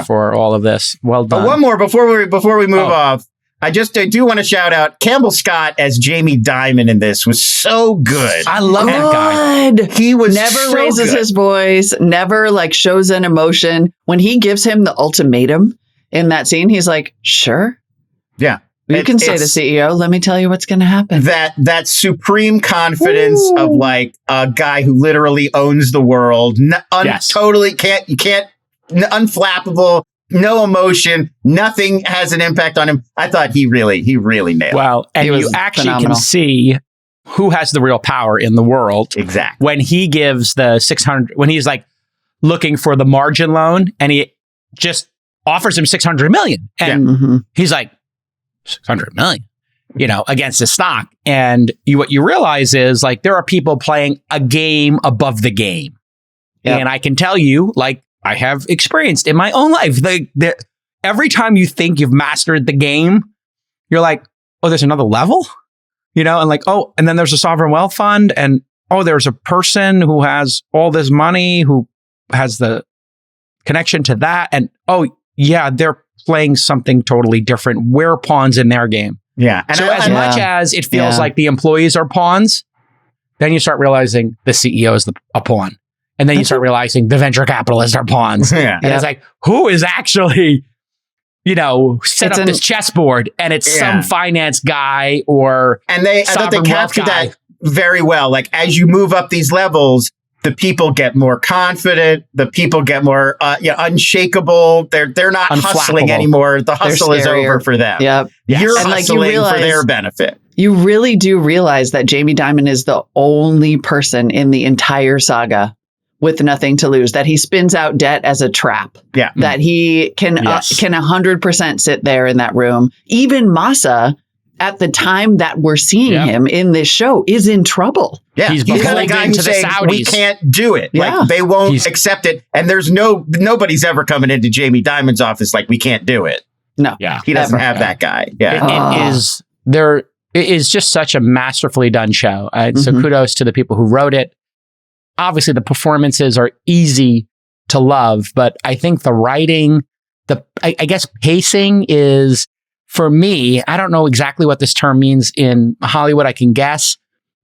[SPEAKER 2] for all of this. Well done.
[SPEAKER 4] But one more before we move off. I do want to shout out Campbell Scott as Jamie Dimon in this was so good.
[SPEAKER 2] I love that guy.
[SPEAKER 4] He was
[SPEAKER 1] never raises his voice, never like shows an emotion. When he gives him the ultimatum in that scene, he's like, sure.
[SPEAKER 4] Yeah.
[SPEAKER 1] You can say the CEO, let me tell you what's going to happen.
[SPEAKER 4] That supreme confidence of like a guy who literally owns the world, totally unflappable, no emotion, nothing has an impact on him. I thought he really nailed it.
[SPEAKER 2] Well, and you actually can see who has the real power in the world.
[SPEAKER 4] Exactly.
[SPEAKER 2] When he gives the 600, when he's like looking for the margin loan and he just offers him 600 million. And he's like, 600 million, against his stock. And what you realize is like there are people playing a game above the game. Yep. And I can tell you, like I have experienced in my own life, every time you think you've mastered the game, you're like, oh, there's another level, and like, oh, and then there's a sovereign wealth fund. And oh, there's a person who has all this money who has the connection to that. And oh, yeah, they're playing something totally different. We're pawns in their game.
[SPEAKER 4] Yeah. And
[SPEAKER 2] so as much as it feels like the employees are pawns, then you start realizing the CEO is a pawn. And then you start realizing the venture capitalists are pawns. And it's like, who is actually, set up this chessboard? And it's some finance guy or
[SPEAKER 4] I thought they captured that very well. Like as you move up these levels, the people get more confident. The people get more unshakable. They're not hustling anymore. The hustle is over for them.
[SPEAKER 1] Yep.
[SPEAKER 4] You're hustling for their benefit.
[SPEAKER 1] You really do realize that Jamie Dimon is the only person in the entire saga with nothing to lose, that he spins out debt as a trap.
[SPEAKER 4] Yeah.
[SPEAKER 1] That he can 100% sit there in that room. Even Masa, at the time that we're seeing him in this show, is in trouble.
[SPEAKER 4] Yeah, he's the guy who's saying we can't do it. Yeah. Like they won't accept it, and there's nobody's ever coming into Jamie Dimon's office like we can't do it.
[SPEAKER 1] No,
[SPEAKER 4] he doesn't have that guy. Yeah,
[SPEAKER 2] it is just such a masterfully done show. So kudos to the people who wrote it. Obviously, the performances are easy to love, but I think the writing, I guess pacing is. For me, I don't know exactly what this term means in Hollywood, I can guess.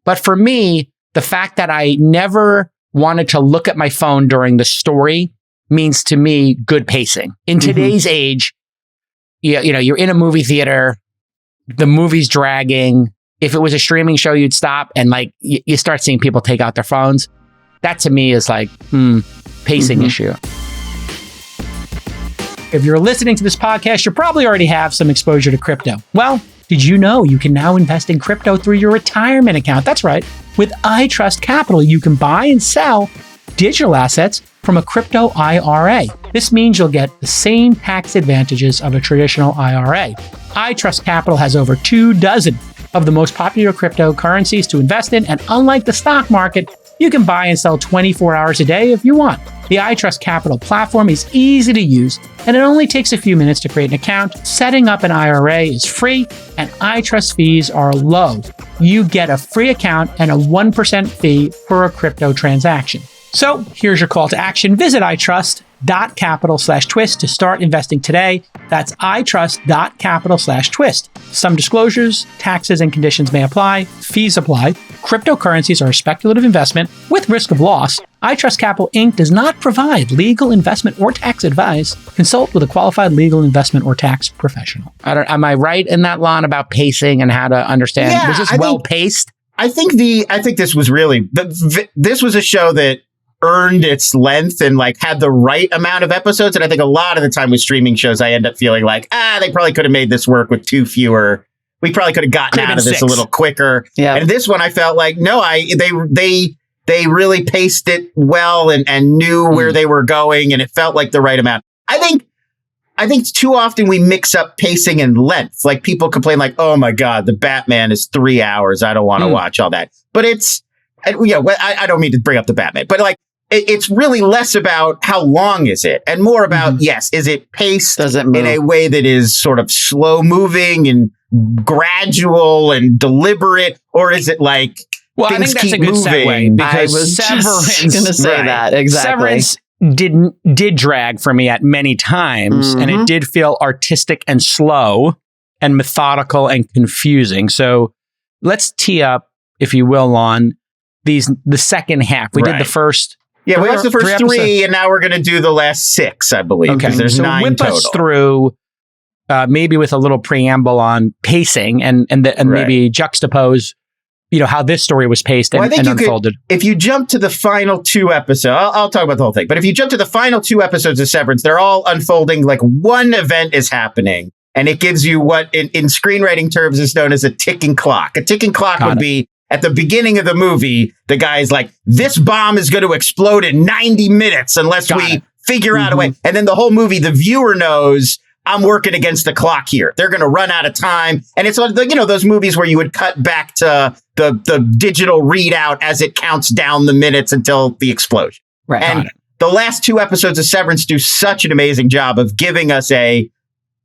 [SPEAKER 2] But for me, the fact that I never wanted to look at my phone during the story means to me good pacing. In today's age, you're in a movie theater, the movie's dragging. If it was a streaming show, you'd stop and like you start seeing people take out their phones. That to me is like, pacing issue. If you're listening to this podcast, you probably already have some exposure to crypto. Well, did you know you can now invest in crypto through your retirement account? That's right. With iTrust Capital, you can buy and sell digital assets from a crypto IRA. This means you'll get the same tax advantages of a traditional IRA. iTrust Capital has over 24 of the most popular cryptocurrencies to invest in, and unlike the stock market, you can buy and sell 24 hours a day if you want. The iTrust Capital platform is easy to use, and it only takes a few minutes to create an account. Setting up an IRA is free, and iTrust fees are low. You get a free account and a 1% fee for a crypto transaction. So here's your call to action. Visit iTrust.capital/twist to start investing today. That's iTrust.capital/twist. Some disclosures, taxes, and conditions may apply. Fees apply. Cryptocurrencies are a speculative investment with risk of loss. iTrust Capital Inc. does not provide legal investment or tax advice. Consult with a qualified legal investment or tax professional. Am I right in that, Lon, about pacing and how to understand?
[SPEAKER 4] Yeah,
[SPEAKER 2] was this well paced?
[SPEAKER 4] I think this was really this was a show that earned its length and like had the right amount of episodes. And I think a lot of the time with streaming shows, I end up feeling like, they probably could have made this work with 2 fewer. We probably could have gotten out of this 6. A little quicker. Yeah. And this one, I felt like, no, they really paced it well and knew where they were going. And it felt like the right amount. I think too often we mix up pacing and length. Like people complain like, oh my God, the Batman is 3 hours. I don't want to watch all that. But I don't mean to bring up the Batman, but like, it's really less about how long is it and more about, is it paced in a way that is sort of slow moving and gradual and deliberate? Or is it like,
[SPEAKER 2] Well, I think that's a good segue because
[SPEAKER 1] I was
[SPEAKER 2] Severance
[SPEAKER 1] going to say that exactly.
[SPEAKER 2] Severance did drag for me at many times, and it did feel artistic and slow and methodical and confusing. So let's tee up, if you will, Lon, the second half. We did the first.
[SPEAKER 4] Yeah, we watched the first three, and now we're going to do the last 6, I believe.
[SPEAKER 2] Okay,
[SPEAKER 4] there's
[SPEAKER 2] so
[SPEAKER 4] 9
[SPEAKER 2] whip
[SPEAKER 4] total.
[SPEAKER 2] us through, maybe with a little preamble on pacing, and maybe juxtapose, how this story was paced and unfolded.
[SPEAKER 4] If you jump to the final 2 episodes, I'll talk about the whole thing. But if you jump to the final 2 episodes of Severance, they're all unfolding like one event is happening, and it gives you what in screenwriting terms is known as a ticking clock. A ticking clock would be. At the beginning of the movie, the guy's like, this bomb is going to explode in 90 minutes unless we figure out a way. And then the whole movie, the viewer knows I'm working against the clock here. They're going to run out of time. And it's like, those movies where you would cut back to the digital readout as it counts down the minutes until the explosion.
[SPEAKER 1] Right.
[SPEAKER 4] And the last 2 episodes of Severance do such an amazing job of giving us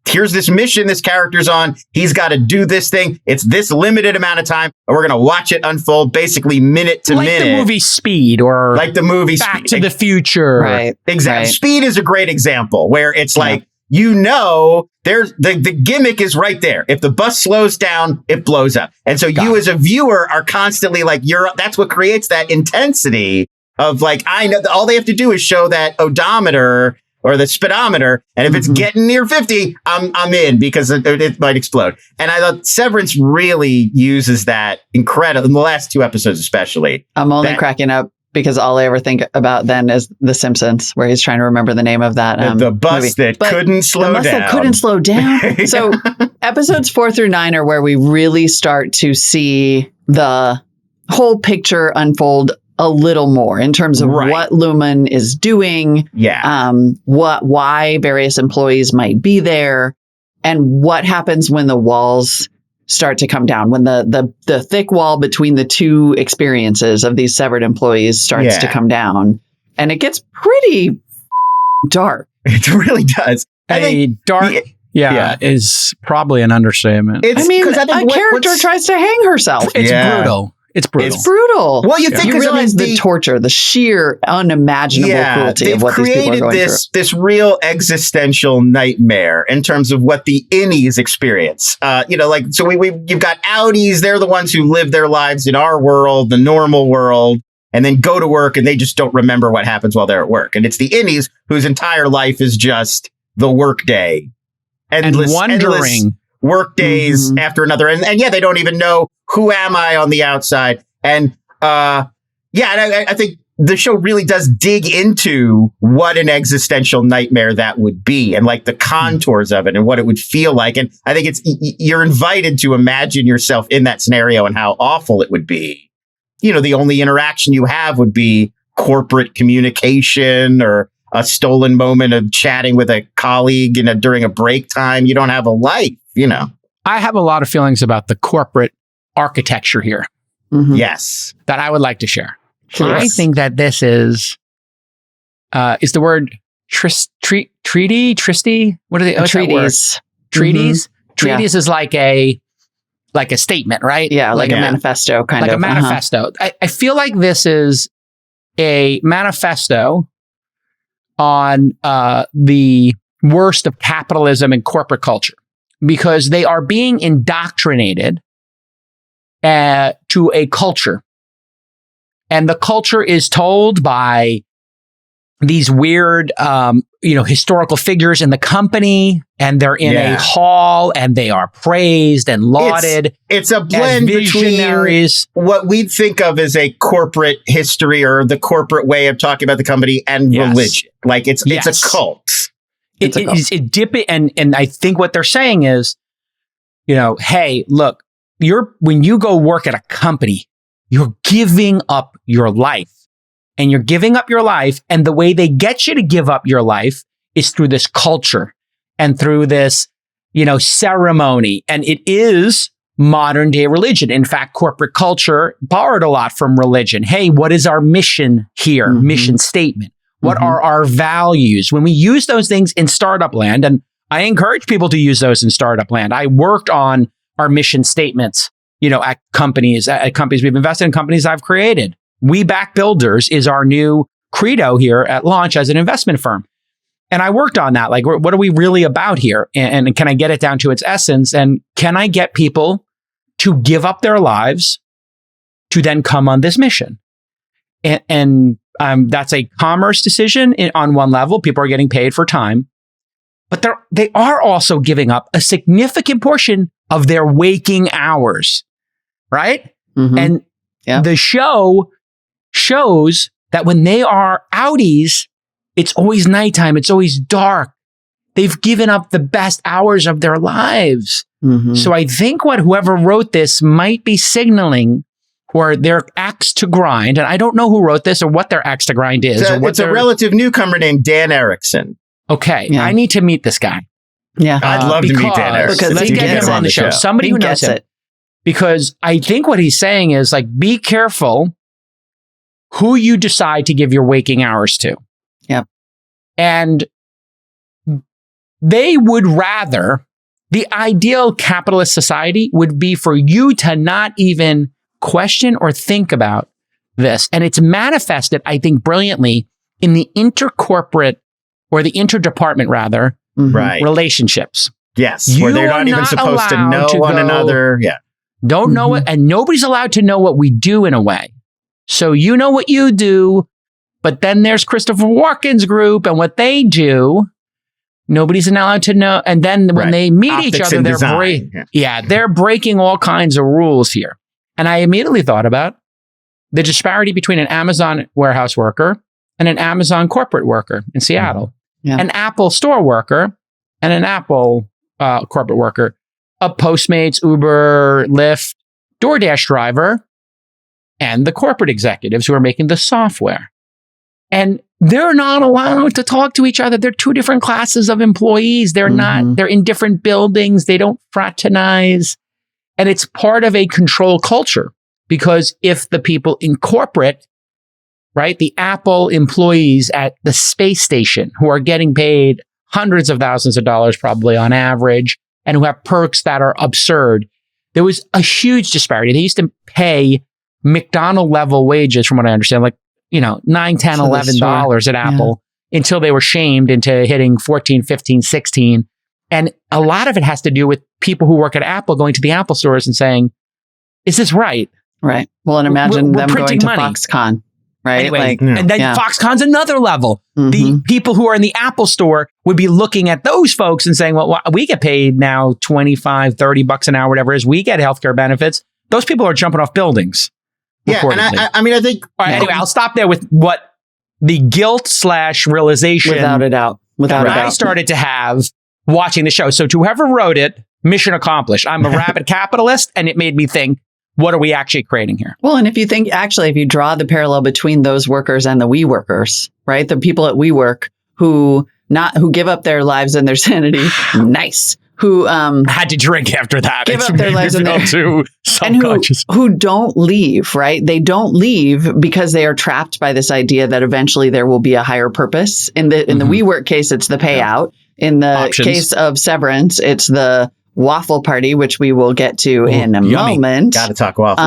[SPEAKER 4] here's this mission this character's on. He's got to do this thing. It's this limited amount of time, and we're going to watch it unfold basically minute to minute.
[SPEAKER 2] Like the movie Speed or
[SPEAKER 4] like the movie
[SPEAKER 2] Back to the Future.
[SPEAKER 1] Right.
[SPEAKER 4] Exactly. Right. Speed is a great example where it's like, there's the gimmick is right there. If the bus slows down, it blows up. And so you as a viewer are constantly like, that's what creates that intensity of like, I know all they have to do is show that odometer or the speedometer, and if it's getting near 50, I'm in because it might explode. And I thought Severance really uses that incredible in the last 2 episodes, especially.
[SPEAKER 1] I'm only cracking up because all I ever think about then is The Simpsons, where he's trying to remember the name of that
[SPEAKER 4] the bus
[SPEAKER 1] movie.
[SPEAKER 4] that couldn't slow down.
[SPEAKER 1] That couldn't slow down. So episodes 4 through 9 are where we really start to see the whole picture unfold a little more in terms of what Lumen is doing, why various employees might be there, and what happens when the walls start to come down, when the thick wall between the 2 experiences of these severed employees starts to come down, and it gets pretty dark.
[SPEAKER 4] It really does.
[SPEAKER 2] Dark is probably an understatement.
[SPEAKER 1] A character tries to hang herself.
[SPEAKER 2] It's brutal. It's brutal.
[SPEAKER 1] It's brutal.
[SPEAKER 4] Well, you
[SPEAKER 1] realize the torture, the sheer unimagineable cruelty of what these people are going through.
[SPEAKER 4] This real existential nightmare in terms of what the innies experience. So you've got outies. They're the ones who live their lives in our world, the normal world, and then go to work and they just don't remember what happens while they're at work. And it's the innies whose entire life is just the work day. Endless work days after another. And they don't even know who am I on the outside. And I think the show really does dig into what an existential nightmare that would be and like the contours of it and what it would feel like. And I think you're invited to imagine yourself in that scenario and how awful it would be. The only interaction you have would be corporate communication or a stolen moment of chatting with a colleague during a break time. You don't have a life,
[SPEAKER 2] I have a lot of feelings about the corporate architecture here.
[SPEAKER 4] Yes.
[SPEAKER 2] That I would like to share.
[SPEAKER 1] Yes.
[SPEAKER 2] I think that this is the word treaty? What are they?
[SPEAKER 1] Treaties.
[SPEAKER 2] Treaties? Treaties is like a statement, right?
[SPEAKER 1] Yeah, like a manifesto kind of.
[SPEAKER 2] Like a manifesto. I feel like this is a manifesto on the worst of capitalism and corporate culture, because they are being indoctrinated to a culture. And the culture is told by these weird, historical figures in the company, and they're in a hall and they are praised and lauded.
[SPEAKER 4] It's a blend between what we'd think of as a corporate history or the corporate way of talking about the company and religion. Like it's a cult. And
[SPEAKER 2] I think what they're saying is, hey, look, when you go work at a company, you're giving up your life. And you're giving up your life. And the way they get you to give up your life is through this culture and through this, ceremony. And it is modern day religion. In fact, corporate culture borrowed a lot from religion. Hey, what is our mission here? Mission statement. What are our values? When we use those things in startup land, and I encourage people to use those in startup land. I worked on our mission statements at companies we've invested in, companies I've created. We back builders is our new credo here at Launch as an investment firm. And I worked on that. Like, what are we really about here? And can I get it down to its essence? And can I get people to give up their lives to then come on this mission? And that's a commerce decision on one level. People are getting paid for time, but they are also giving up a significant portion of their waking hours, right? Mm-hmm. And the show shows that when they are outies, it's always nighttime. It's always dark. They've given up the best hours of their lives. Mm-hmm. So I think whoever wrote this might be signaling or their axe to grind. And I don't know who wrote this or what their axe to grind is.
[SPEAKER 4] It's a relative newcomer named Dan Erickson.
[SPEAKER 2] Okay. Yeah. I need to meet this guy.
[SPEAKER 1] Yeah.
[SPEAKER 4] I'd love to meet Dan Erickson.
[SPEAKER 2] Because let's get him on the show. Somebody who knows it. Because I think what he's saying is like, be careful who you decide to give your waking hours to.
[SPEAKER 1] Yep.
[SPEAKER 2] And they would rather, the ideal capitalist society would be for you to not even question or think about this. And it's manifested, I think, brilliantly in the intercorporate or the interdepartment rather, relationships.
[SPEAKER 4] Yes. Where they're not even supposed to know one another. Yeah.
[SPEAKER 2] Don't know it. And nobody's allowed to know what we do in a way. So you know what you do, but then there's Christopher Walken's group and what they do. Nobody's allowed to know. And then when they meet each other, they're breaking all kinds of rules here. And I immediately thought about the disparity between an Amazon warehouse worker and an Amazon corporate worker in Seattle, an Apple store worker and an Apple corporate worker, a Postmates, Uber, Lyft, DoorDash driver, and the corporate executives who are making the software. And they're not allowed to talk to each other. They're two different classes of employees. They're in different buildings. They don't fraternize. And it's part of a control culture because if the people in corporate, right, the Apple employees at the space station who are getting paid hundreds of thousands of dollars probably on average and who have perks that are absurd, there was a huge disparity. They used to pay McDonald's level wages, from what I understand, like, $9, $10, $11 at Apple until they were shamed into hitting 14, 15, 16. And a lot of it has to do with people who work at Apple going to the Apple stores and saying, is this right?
[SPEAKER 1] Right. Well, and imagine them going to Foxconn, right?
[SPEAKER 2] Anyway, and then Foxconn's another level. Mm-hmm. The people who are in the Apple store would be looking at those folks and saying, well, we get paid now $25, $30 an hour, whatever it is. We get healthcare benefits. Those people are jumping off buildings.
[SPEAKER 4] Yeah, and I think...
[SPEAKER 2] All right, anyway, I'll stop there with what the guilt/realization...
[SPEAKER 1] Without a doubt.
[SPEAKER 2] I started to have watching the show. So to whoever wrote it, mission accomplished. I'm a rabid capitalist, and it made me think, what are we actually creating here?
[SPEAKER 1] Well, and if you draw the parallel between those workers and the we workers, right? The people at WeWork who give up their lives and their sanity, who
[SPEAKER 2] had to drink after that.
[SPEAKER 1] Give up their lives and who don't leave, right? They don't leave because they are trapped by this idea that eventually there will be a higher purpose. In the WeWork case, it's the payout. In the case of Severance, it's the waffle party, which we will get to in a moment.
[SPEAKER 4] Got to talk waffle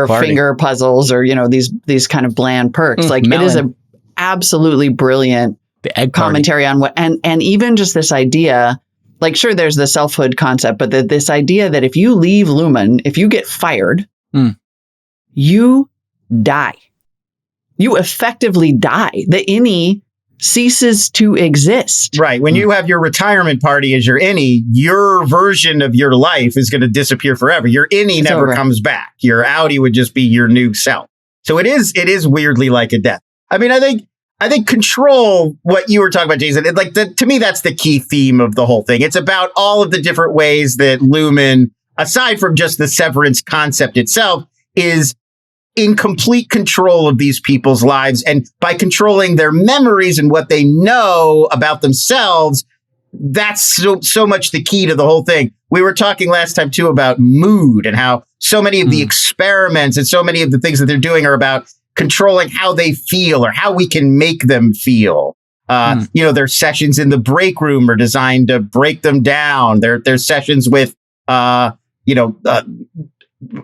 [SPEAKER 4] party.
[SPEAKER 1] Finger puzzles, or these kind of bland perks. It is a absolutely brilliant commentary on what and even just this idea. Like, sure, there's the selfhood concept, but this idea that if you leave Lumen, if you get fired, you die. You effectively die. The innie ceases to exist.
[SPEAKER 4] Right. When you have your retirement party as your innie, your version of your life is going to disappear forever. Your innie never comes back. Your outie would just be your new self. So it is weirdly like a death. I mean, I think control, what you were talking about, Jason, to me, that's the key theme of the whole thing. It's about all of the different ways that Lumen, aside from just the severance concept itself, is in complete control of these people's lives. And by controlling their memories and what they know about themselves, that's so much the key to the whole thing. We were talking last time, too, about mood and how so many of the experiments and so many of the things that they're doing are about controlling how they feel or how we can make them feel. Their sessions in the break room are designed to break them down. Their sessions with,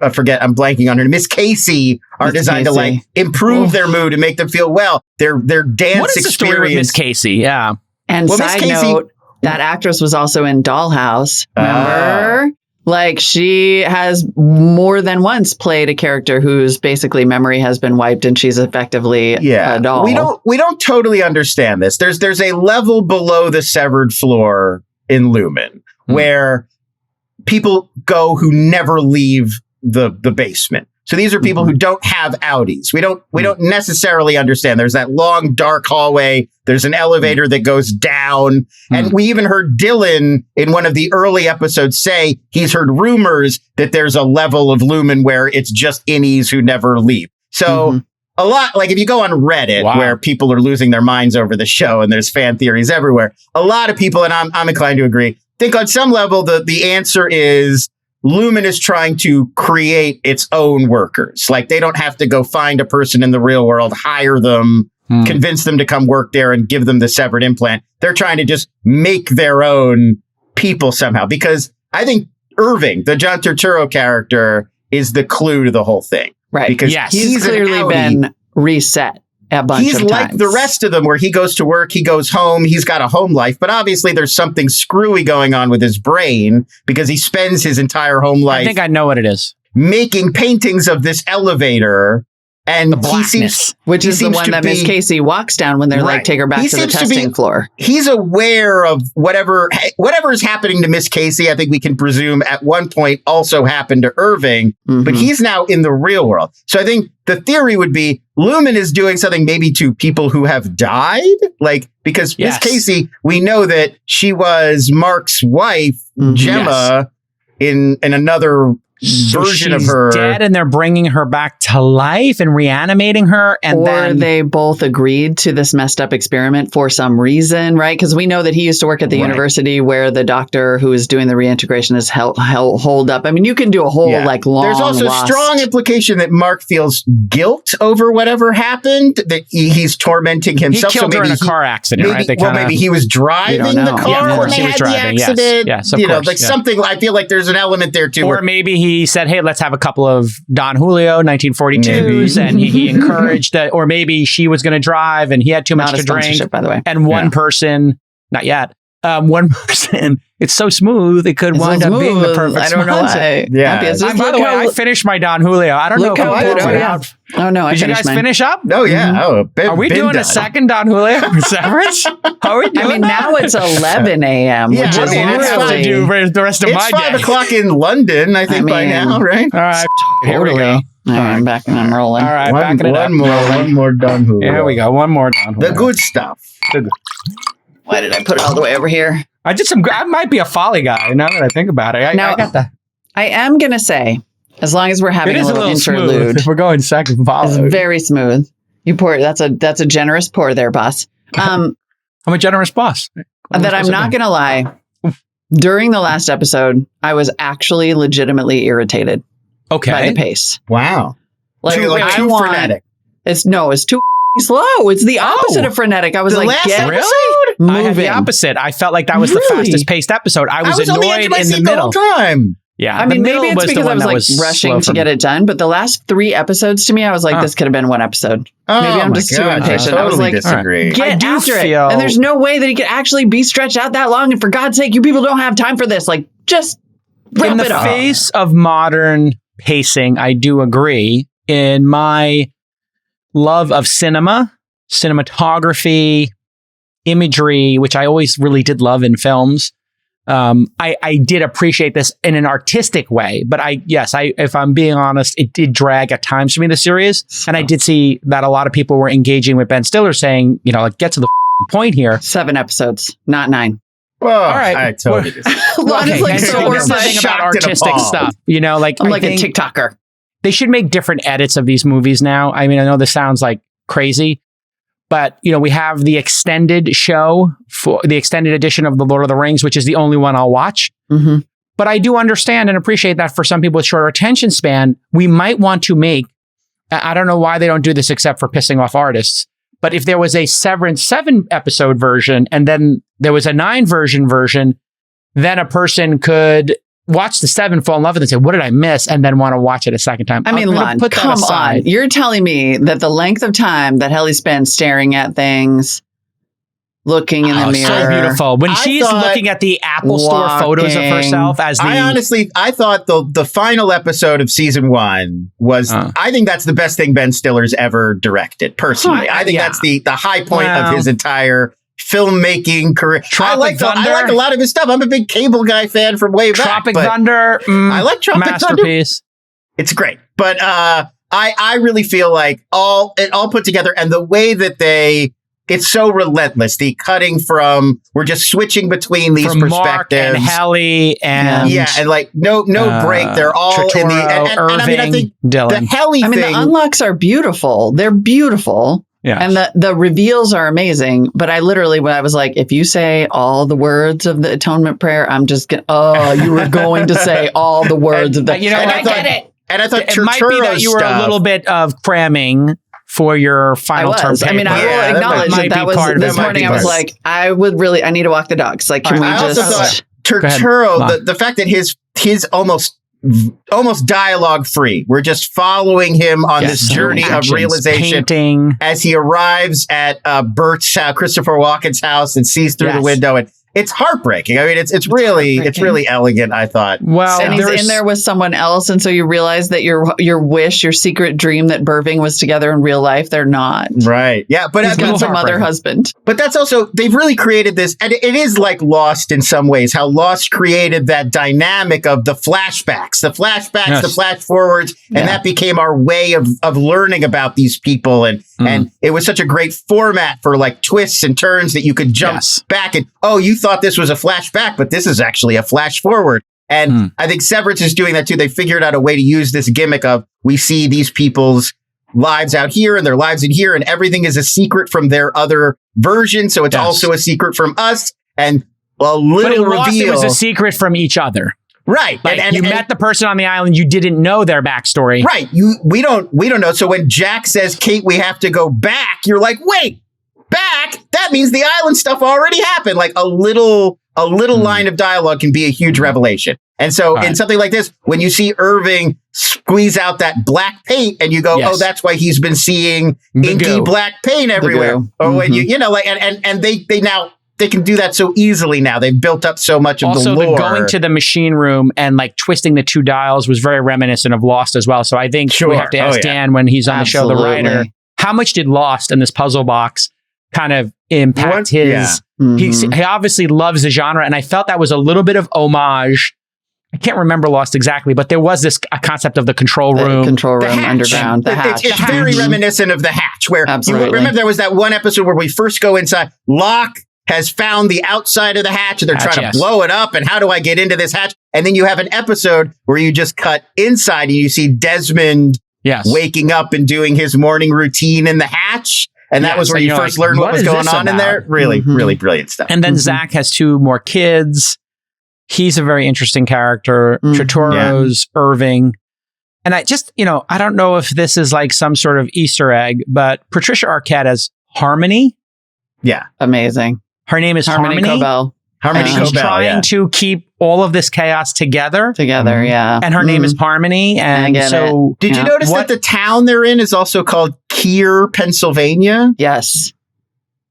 [SPEAKER 4] I'm blanking on her, Miss Casey, are designed to like improve their mood and make them feel well. Their dance
[SPEAKER 2] what is the story with Miss Casey? Yeah.
[SPEAKER 1] And side note, that actress was also in Dollhouse. Remember? Like she has more than once played a character whose basically memory has been wiped and she's effectively a doll.
[SPEAKER 4] We don't totally understand this. There's a level below the severed floor in Lumen where people go who never leave the basement. So these are people who don't have Audis. We don't necessarily understand. There's that long, dark hallway. There's an elevator that goes down. And we even heard Dylan in one of the early episodes say he's heard rumors that there's a level of Lumen where it's just innies who never leave. So a lot, like if you go on Reddit where people are losing their minds over the show and there's fan theories everywhere, a lot of people, and I'm inclined to agree, think on some level the answer is Lumen is trying to create its own workers. Like they don't have to go find a person in the real world, hire them, convince them to come work there and give them the severed implant. They're trying to just make their own people somehow. Because I think Irving, the John Turturro character, is the clue to the whole thing.
[SPEAKER 1] Right.
[SPEAKER 4] Because
[SPEAKER 1] he's clearly been reset a bunch of times.
[SPEAKER 4] He's like the rest of them where he goes to work, he goes home, he's got a home life, but obviously there's something screwy going on with his brain because he spends his entire home life.
[SPEAKER 2] I think I know what it is.
[SPEAKER 4] Making paintings of this elevator. And
[SPEAKER 2] he seems,
[SPEAKER 1] which is the one that Miss Casey walks down when they're like, take her back to the testing floor.
[SPEAKER 4] He's aware of whatever is happening to Miss Casey. I think we can presume at one point also happened to Irving, but he's now in the real world. So I think the theory would be Lumen is doing something maybe to people who have died, like because Miss Casey, we know that she was Mark's wife, Gemma, in another version of her
[SPEAKER 2] dead, and they're bringing her back to life and reanimating her, and then
[SPEAKER 1] they both agreed to this messed up experiment for some reason, right? Because we know that he used to work at the university where the doctor who is doing the reintegration is holed up. I mean, you can do a whole like long.
[SPEAKER 4] There's also strong implication that Mark feels guilt over whatever happened. That he's tormenting himself.
[SPEAKER 2] He killed her in a car accident,
[SPEAKER 4] maybe,
[SPEAKER 2] right?
[SPEAKER 4] maybe he was driving the car when they had the accident.
[SPEAKER 2] Yes, of course,
[SPEAKER 4] something. I feel like there's an element there too.
[SPEAKER 2] Or maybe he said, hey, let's have a couple of Don Julio 1942s, and he encouraged that, or maybe she was going to drive and he had too much to drink.
[SPEAKER 1] By the way.
[SPEAKER 2] And one person, not yet, one person, it's so smooth, it could wind up being the perfect
[SPEAKER 1] I don't know why.
[SPEAKER 2] By the way, I finished my Don Julio. I don't know if I pulled it out.
[SPEAKER 1] Oh, no,
[SPEAKER 2] Did you guys finish up?
[SPEAKER 4] Oh, yeah.
[SPEAKER 2] Are we doing a second Don Julio Severance? How are we doing?
[SPEAKER 1] I mean, now it's 11 a.m., which is
[SPEAKER 2] really do the rest of my day.
[SPEAKER 4] It's 5 o'clock in London, I think, by now, right?
[SPEAKER 2] All right. Here we go.
[SPEAKER 1] All right, I'm back and I'm rolling.
[SPEAKER 2] All right, backing it up.
[SPEAKER 4] One more Don Julio.
[SPEAKER 2] Here we go. One more Don Julio.
[SPEAKER 4] The good stuff.
[SPEAKER 1] Why did I put it all the way over here?
[SPEAKER 2] I might be a folly guy now that I think about it. I got that.
[SPEAKER 1] I am going to say, as long as we're having a little interlude.
[SPEAKER 2] If we're going second follow.
[SPEAKER 1] It's very smooth. You pour it. That's a generous pour there, boss.
[SPEAKER 2] I'm a generous boss.
[SPEAKER 1] That I'm not going to lie. During the last episode, I was actually legitimately irritated by the pace.
[SPEAKER 4] Wow.
[SPEAKER 1] Like
[SPEAKER 4] too frenetic.
[SPEAKER 1] It's too slow. It's the opposite of frenetic. I was like, get moving.
[SPEAKER 2] I had the opposite. I felt like that was the fastest paced episode. I was annoyed in the middle.
[SPEAKER 4] Time.
[SPEAKER 2] Yeah.
[SPEAKER 1] I mean, maybe it's because I was like rushing to get it done, but the last 3 episodes to me, I was like, this could have been one episode. Maybe I'm just too impatient. I was like,
[SPEAKER 4] disagree.
[SPEAKER 1] Get after it. And there's no way that it could actually be stretched out that long. And for God's sake, you people don't have time for this. Like, just wrap it up.
[SPEAKER 2] In the face of modern pacing, I do agree. In my love of cinematography, imagery, which I always really did love in films, I did appreciate this in an artistic way, but if I'm being honest, it did drag at times for me, the series. And I did see that a lot of people were engaging with Ben Stiller saying, like, get to the point here.
[SPEAKER 1] 7 episodes, not 9.
[SPEAKER 4] Well, all right. I totally disagree.
[SPEAKER 2] So this thing about artistic stuff,
[SPEAKER 1] I'm like a TikToker.
[SPEAKER 2] They should make different edits of these movies now. I mean, I know this sounds like crazy, but, we have the extended show for the extended edition of The Lord of the Rings, which is the only one I'll watch. Mm-hmm. But I do understand and appreciate that for some people with shorter attention span, we might want to make, I don't know why they don't do this except for pissing off artists, but if there was a Severance 7 episode version and then there was a 9 version, then a person could
[SPEAKER 5] watch the 7, fall in love with it, and say, what did I miss? And then want to watch it a second time.
[SPEAKER 1] I mean, Lon, come on. You're telling me that the length of time that Helly spends staring at things, looking in the mirror.
[SPEAKER 2] So beautiful. When she's looking at the Apple Store photos of herself as the...
[SPEAKER 4] I thought the final episode of season 1 was, I think that's the best thing Ben Stiller's ever directed, personally. I think that's the high point of his entire filmmaking career. I like a lot of his stuff. I'm a big Cable Guy fan from way back.
[SPEAKER 5] Tropic Thunder.
[SPEAKER 4] I like Tropic
[SPEAKER 5] masterpiece.
[SPEAKER 4] Thunder. It's great. But I really feel like it all put together, and the way that it's so relentless. The cutting from, we're just switching between these perspectives. Mark
[SPEAKER 2] and Helly and
[SPEAKER 4] and like no break. They're all
[SPEAKER 2] Turturro,
[SPEAKER 4] in the
[SPEAKER 2] Irving,
[SPEAKER 4] I mean, I think
[SPEAKER 2] Dylan.
[SPEAKER 4] The Helly thing.
[SPEAKER 1] The unlocks are beautiful. They're beautiful.
[SPEAKER 2] Yeah.
[SPEAKER 1] And the reveals are amazing. But I literally, when I was like, if you say all the words of the atonement prayer, I'm just going to, you were going to say all the words of the,
[SPEAKER 2] I
[SPEAKER 1] get it.
[SPEAKER 4] And I thought
[SPEAKER 2] it might be that you were a little bit of cramming for your final term paper.
[SPEAKER 1] I mean, I will acknowledge that was this morning. I was like, I need to walk the dogs. Like, can we just?
[SPEAKER 4] Also thought Turturro, the fact that his almost dialogue free. We're just following him on this journey of realization as he arrives at Christopher Walken's house and sees through the window, and it's heartbreaking. I mean, it's really elegant, I thought.
[SPEAKER 1] Well, and he's in there with someone else, and so you realize that your wish, your secret dream that Burving was together in real life, they're not.
[SPEAKER 4] Right. Yeah, but
[SPEAKER 1] he's got some other husband.
[SPEAKER 4] But that's also, they've really created this, and it is like Lost in some ways, how Lost created that dynamic of the flashbacks, the flash forwards, and that became our way of learning about these people, and it was such a great format for like twists and turns that you could jump back and, you thought this was a flashback, but this is actually a flash forward. And I think Severance is doing that too. They figured out a way to use this gimmick of, we see these people's lives out here and their lives in here, and everything is a secret from their other version. So it's also a secret from us. And a little reveal.
[SPEAKER 2] It was a secret from each other.
[SPEAKER 4] Right.
[SPEAKER 2] Like you met the person on the island, you didn't know their backstory.
[SPEAKER 4] Right. We don't know. So when Jack says, Kate, we have to go back, you're like, wait, back? That means the island stuff already happened. Like a little line of dialogue can be a huge revelation. And so in something like this, when you see Irving squeeze out that black paint and you go, that's why he's been seeing inky black paint everywhere. Or when and they can do that so easily now. They've built up so much of the lore.
[SPEAKER 2] Also, going to the machine room and like twisting the 2 dials was very reminiscent of Lost as well. So I think we have to ask Dan when he's on the show, the writer, how much did Lost in this puzzle box kind of impact his... He obviously loves the genre, and I felt that was a little bit of homage. I can't remember Lost exactly, but there was this concept of the control room.
[SPEAKER 1] Underground, the hatch.
[SPEAKER 4] It's very reminiscent of The Hatch, where you remember there was that one episode where we first go inside. Locke has found the outside of the hatch, and they're trying to blow it up, and how do I get into this hatch? And then you have an episode where you just cut inside, and you see Desmond waking up and doing his morning routine in the hatch. And that was where you first learned what was going on in there. Really, really brilliant stuff.
[SPEAKER 2] And then Zach has 2 more kids. He's a very interesting character. Turturro's Irving. And I just, I don't know if this is like some sort of Easter egg, but Patricia Arquette as Harmony.
[SPEAKER 4] Yeah.
[SPEAKER 1] Amazing.
[SPEAKER 2] Her name is Harmony
[SPEAKER 1] Cobell.
[SPEAKER 2] And she's trying to keep all of this chaos together. And her name is Harmony. And so...
[SPEAKER 4] Did you notice that the town they're in is also called Keir, Pennsylvania?
[SPEAKER 1] Yes.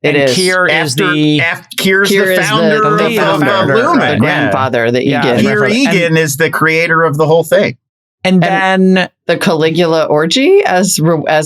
[SPEAKER 1] It is.
[SPEAKER 2] Keir is the
[SPEAKER 4] founder of Lumen.
[SPEAKER 1] The grandfather, the Egan.
[SPEAKER 4] Keir Egan is the creator of the whole thing.
[SPEAKER 2] And then
[SPEAKER 1] the Caligula orgy as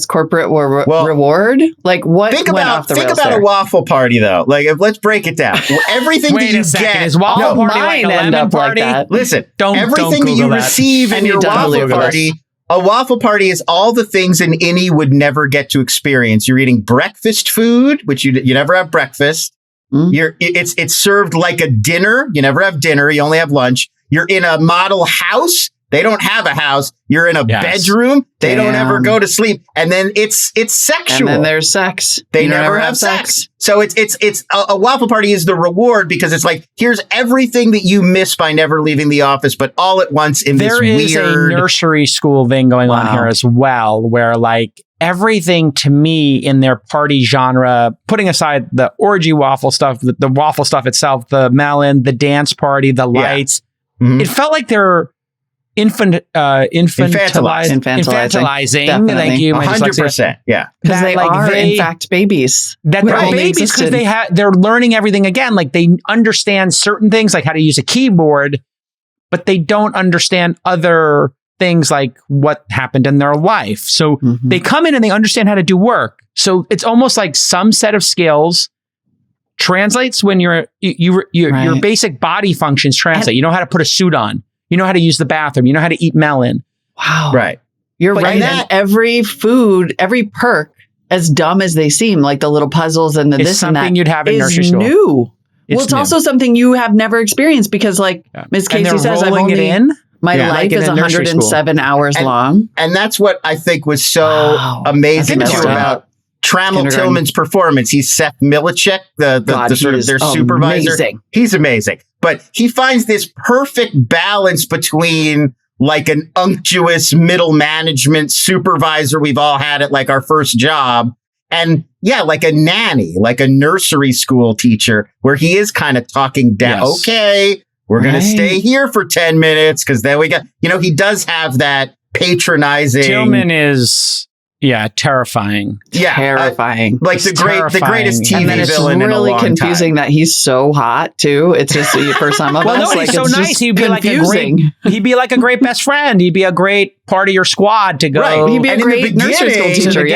[SPEAKER 1] corporate reward. Like what?
[SPEAKER 4] Think about a waffle party though. Like let's break it down. Everything that you get
[SPEAKER 2] is waffle party like a lemon party.
[SPEAKER 1] Like
[SPEAKER 4] listen, everything that you receive in your waffle party. A waffle party is all the things an innie would never get to experience. You're eating breakfast food, which you never have breakfast. It's served like a dinner. You never have dinner. You only have lunch. You're in a model house. They don't have a house. You're in a bedroom. They don't ever go to sleep. And then it's sexual.
[SPEAKER 1] And then there's sex.
[SPEAKER 4] They never have sex. So it's a waffle party is the reward because it's like, here's everything that you miss by never leaving the office, but all at once in this weird...
[SPEAKER 2] There is a nursery school thing going on here as well, where like everything to me in their party genre, putting aside the orgy waffle stuff, the waffle stuff itself, the melon, the dance party, the lights, it felt like they're infantilizing. Thank you.
[SPEAKER 4] 100%. Yeah.
[SPEAKER 1] Because they are, in fact, babies.
[SPEAKER 2] That they're babies because they're learning everything again. Like they understand certain things, like how to use a keyboard, but they don't understand other things like what happened in their life. So they come in and they understand how to do work. So it's almost like some set of skills translates when your basic body functions translate. You know how to put a suit on. You know how to use the bathroom. You know how to eat melon.
[SPEAKER 1] Wow.
[SPEAKER 4] Right.
[SPEAKER 1] You're right. And every food, every perk, as dumb as they seem, like the little puzzles and the this and that,
[SPEAKER 2] you'd have in nursery school.
[SPEAKER 1] New. It's also something you have never experienced because, like Ms. Casey says, my life is 107 hours long.
[SPEAKER 4] And that's what I think was so amazing too about Trammell Tillman's performance. He's Seth Milicek, the sort of their supervisor. Amazing. He's amazing. But he finds this perfect balance between like an unctuous middle management supervisor we've all had at like our first job and like a nanny, like a nursery school teacher where he is kind of talking down. Yes. Okay, we're going to stay here for 10 minutes because then we got, he does have that patronizing.
[SPEAKER 2] Tillman is... terrifying.
[SPEAKER 1] Terrifying.
[SPEAKER 4] Like the greatest TV
[SPEAKER 1] and then
[SPEAKER 4] villain in a long time.
[SPEAKER 1] It's really confusing that he's so hot too. It's just for some of us.
[SPEAKER 2] He's so nice. He'd be like a great best friend. He'd be a great part of your squad to go.
[SPEAKER 1] Right. He'd be a great nursery school teacher.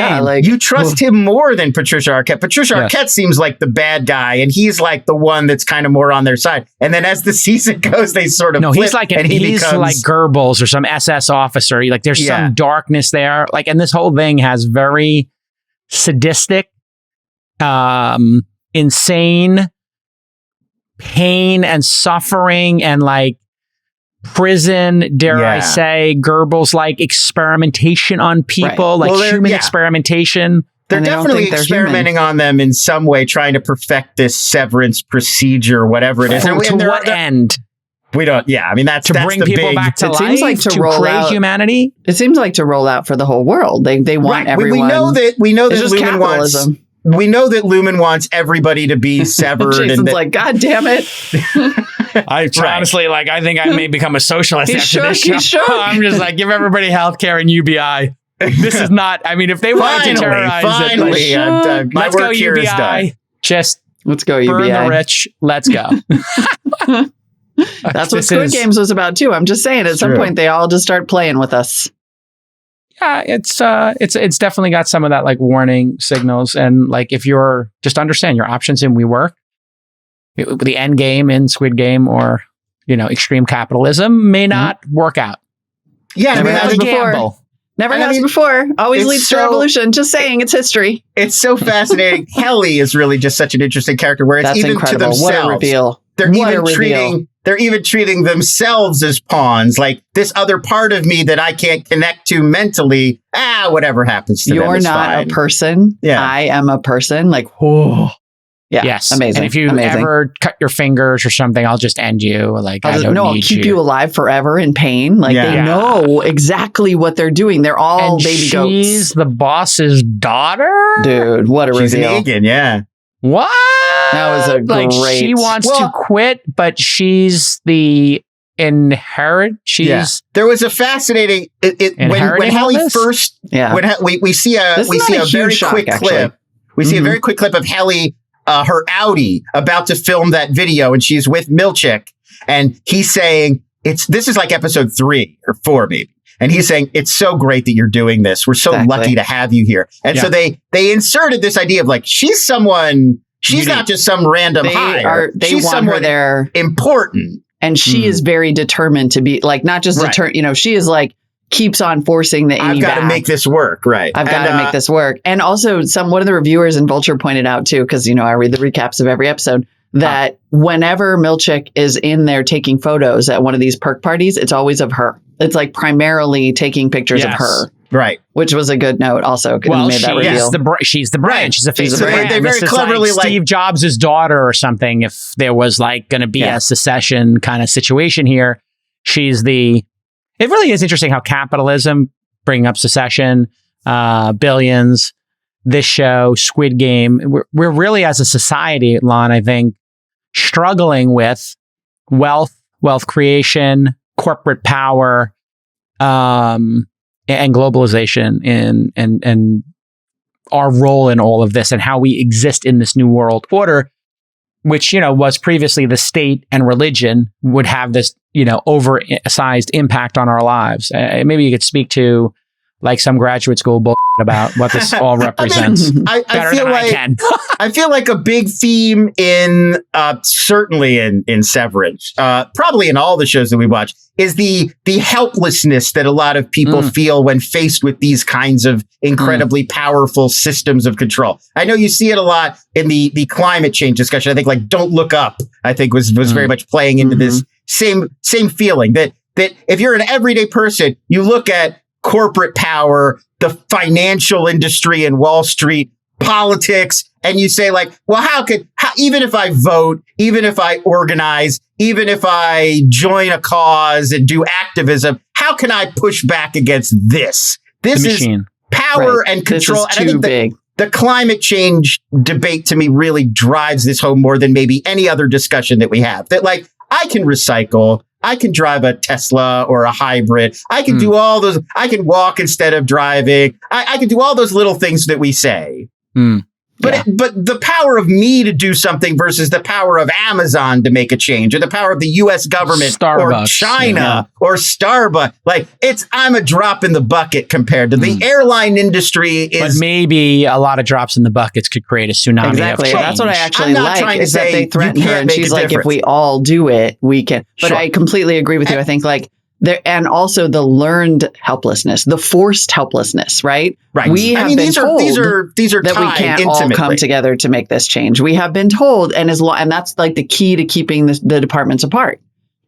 [SPEAKER 4] You trust him more than Patricia Arquette. Patricia Arquette seems like the bad guy, and he's like the one that's kind of more on their side. And then as the season goes, they sort of flip,
[SPEAKER 2] he's like like Goebbels or some SS officer. Like there's some darkness there. Like, and this whole thing has very sadistic, insane pain and suffering and like prison, dare I say, Goebbels like experimentation on people, like human experimentation.
[SPEAKER 4] They're definitely experimenting on them in some way, trying to perfect this severance procedure, whatever it is.
[SPEAKER 2] To what end?
[SPEAKER 4] We don't. Yeah, I mean that's
[SPEAKER 2] bring
[SPEAKER 4] the
[SPEAKER 2] people
[SPEAKER 4] big,
[SPEAKER 2] back to life.
[SPEAKER 1] Seems like to roll out
[SPEAKER 2] humanity.
[SPEAKER 1] It seems like to roll out for the whole world. They want everyone.
[SPEAKER 4] We know that Lumen wants. We know that Lumen wants everybody to be severed.
[SPEAKER 1] Jason's like, God damn it!
[SPEAKER 2] Honestly, like, I think I may become a socialist after this show. I'm just like, give everybody healthcare and UBI. This is not. I mean, if they wanted to terrorize it,
[SPEAKER 4] my
[SPEAKER 2] let's
[SPEAKER 4] work
[SPEAKER 2] go
[SPEAKER 4] here
[SPEAKER 2] UBI.
[SPEAKER 4] is done.
[SPEAKER 2] Just
[SPEAKER 1] let's go UBI.
[SPEAKER 2] Burn the rich. Let's go.
[SPEAKER 1] That's what Squid Games was about too. I'm just saying, at some point they all just start playing with us.
[SPEAKER 2] Yeah, it's definitely got some of that like warning signals, and like if you're just understand your options in WeWork, the end game in Squid Game or extreme capitalism may not work out.
[SPEAKER 1] Yeah, never has before. Never has before. Always leads to revolution. Just saying, it's history.
[SPEAKER 4] It's so fascinating. Helly is really just such an interesting character where it's even
[SPEAKER 1] incredible.
[SPEAKER 4] To themselves.
[SPEAKER 1] What a reveal.
[SPEAKER 4] They're even treating themselves as pawns, like this other part of me that I can't connect to mentally. Whatever happens to them.
[SPEAKER 1] You're not
[SPEAKER 4] fine.
[SPEAKER 1] a person. Yeah. I am a person. Like, whoa. Yeah.
[SPEAKER 2] Yes.
[SPEAKER 1] Amazing.
[SPEAKER 2] And if you ever cut your fingers or something, I'll just end you. Like,
[SPEAKER 1] I'll keep you alive forever in pain. Like, they know exactly what they're doing. They're all baby goats.
[SPEAKER 2] She's the boss's daughter?
[SPEAKER 1] Dude, what a
[SPEAKER 4] She's
[SPEAKER 1] reveal.
[SPEAKER 4] Negan, yeah.
[SPEAKER 2] What?
[SPEAKER 1] That was a great.
[SPEAKER 2] She wants to quit, but she's the inherit.
[SPEAKER 4] There was a fascerating when Helly first. Yeah. When we see a very quick clip. We see a very quick clip of Helly, her Audi, about to film that video, and she's with Milchick, and he's saying this is like episode 3 or 4 maybe. And he's saying, it's so great that you're doing this. We're so lucky to have you here. And so they inserted this idea of like, she's someone, she's not just some random hire.
[SPEAKER 1] They want her there.
[SPEAKER 4] Important.
[SPEAKER 1] And she is very determined to be like, not just she is like, keeps on forcing the
[SPEAKER 4] I've got to make this work. Right.
[SPEAKER 1] I've got to make this work. And also one of the reviewers in Vulture pointed out too, because, I read the recaps of every episode, that whenever Milchick is in there taking photos at one of these perk parties, it's always of her. It's like primarily taking pictures of her.
[SPEAKER 4] Right.
[SPEAKER 1] Which was a good note also. Well,
[SPEAKER 2] she's the brand.
[SPEAKER 4] Right.
[SPEAKER 2] She's the face of the brand.
[SPEAKER 4] They very cleverly
[SPEAKER 2] like Steve Jobs' daughter or something. If there was like going to be a secession kind of situation here, she's the... It really is interesting how capitalism, bringing up secession, billions, this show, Squid Game, we're really as a society, Lon, I think, struggling with wealth, wealth creation, corporate power, and globalization, and our role in all of this, and how we exist in this new world order, which, was previously the state and religion would have this, oversized impact on our lives. Maybe you could speak to like some graduate school bull about what this all represents.
[SPEAKER 4] I feel like I feel like a big theme in certainly in Severance, probably in all the shows that we watch, is the helplessness that a lot of people feel when faced with these kinds of incredibly powerful systems of control. I know you see it a lot in the climate change discussion. I think like Don't Look Up, I think was very much playing into this same feeling that if you're an everyday person, you look at corporate power, the financial industry and Wall Street, politics, and you say like, well, even if I vote, even if I organize, even if I join a cause and do activism, how can I push back against this? This is power and control.
[SPEAKER 1] This is too big.
[SPEAKER 4] The climate change debate to me really drives this home more than maybe any other discussion that we have. That like, I can recycle. I can drive a Tesla or a hybrid. I can do all those. I can walk instead of driving. I can do all those little things that we say. But the power of me to do something versus the power of Amazon to make a change, or the power of the U.S. government, Starbucks, or China, or Starbucks, like I'm a drop in the bucket compared to the airline industry. But
[SPEAKER 2] maybe a lot of drops in the buckets could create a tsunami.
[SPEAKER 1] Exactly,
[SPEAKER 2] of change.
[SPEAKER 1] that's what I actually like. Is that they threaten her, and she's like, "If we all do it, we can." But I completely agree with you. I think like. There, and also the learned helplessness, the forced helplessness, right?
[SPEAKER 4] Right.
[SPEAKER 1] We have been told
[SPEAKER 4] these are
[SPEAKER 1] that we can't
[SPEAKER 4] intimately.
[SPEAKER 1] all come together to make this change. We have been told, and that's like the key to keeping the departments apart.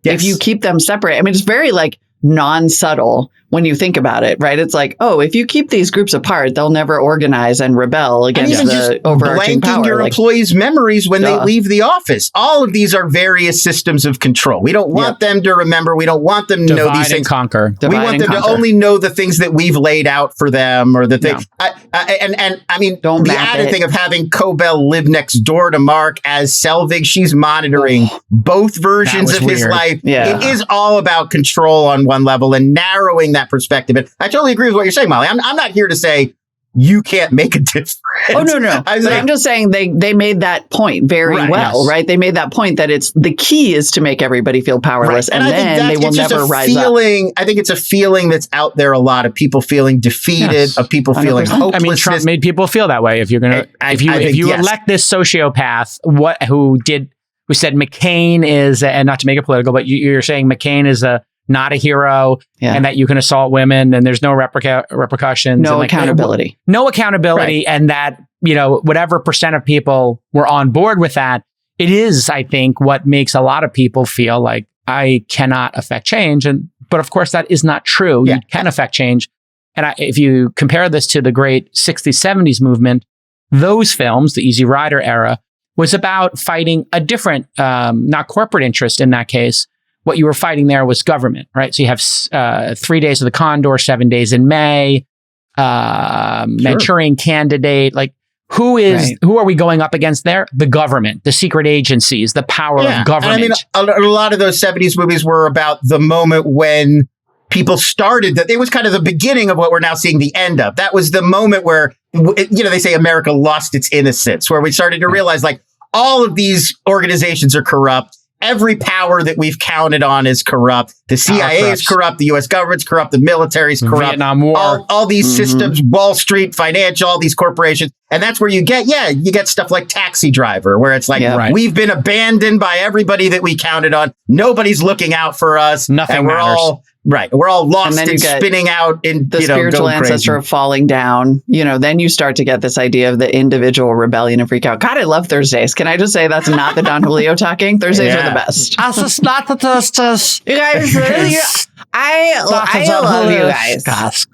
[SPEAKER 1] Yes. If you keep them separate, I mean, it's very like non-subtle when you think about it, right? It's like, oh, if you keep these groups apart, they'll never organize and rebel against the overarching power.
[SPEAKER 4] Blanking your employees' memories when they leave the office. All of these are various systems of control. We don't want them to remember. We don't want them to know these things.
[SPEAKER 2] Conquer.
[SPEAKER 4] We want them to only know the things that we've laid out for them, or the things. And I mean, the added thing of having Cobell live next door to Mark as Selvig, she's monitoring both versions of his life. Yeah. It is all about control on one level and narrowing that perspective. And I totally agree with what you're saying, Molly. I'm not here to say you can't make a difference.
[SPEAKER 1] Oh, no. I'm just saying they made that point very well, right? They made that point that it's the key is to make everybody feel powerless, and then they will never rise up.
[SPEAKER 4] I think it's a feeling that's out there a lot of people feeling defeated, of people feeling hopeless.
[SPEAKER 2] I mean, Trump made people feel that way. If you're going to, if you elect this sociopath, who said McCain is, and not to make it political, but you're saying McCain is not a hero, and that you can assault women and there's no repercussions.
[SPEAKER 1] No accountability.
[SPEAKER 2] No accountability. Right. And that, whatever percent of people were on board with that, it is, I think, what makes a lot of people feel like I cannot affect change. But of course, that is not true. Yeah. You can affect change. And if you compare this to the great 60s, 70s movement, those films, the Easy Rider era, was about fighting a different, not corporate interest in that case. What you were fighting there was government, right? So you have 3 days of the Condor, 7 days in May, Manchurian Candidate. Like, who are we going up against there? The government, the secret agencies, the power of government.
[SPEAKER 4] And I mean, a lot of those 70s movies were about the moment when people started that. It was kind of the beginning of what we're now seeing the end of. That was the moment where, they say America lost its innocence, where we started to realize like all of these organizations are corrupt. Every power that we've counted on is corrupt. The CIA is corrupt. The U.S. government's corrupt. The military is corrupt.
[SPEAKER 2] Vietnam War.
[SPEAKER 4] All these systems, Wall Street, financial, all these corporations. And that's where you get stuff like Taxi Driver, where it's like, we've been abandoned by everybody that we counted on. Nobody's looking out for us.
[SPEAKER 2] Nothing matters.
[SPEAKER 4] We're all lost and spinning out in
[SPEAKER 1] the spiritual ancestor of falling down. Then you start to get this idea of the individual rebellion and freak out. God, I love Thursdays. Can I just say that's not the Don Julio talking? Thursdays are the best. You guys, I love you guys.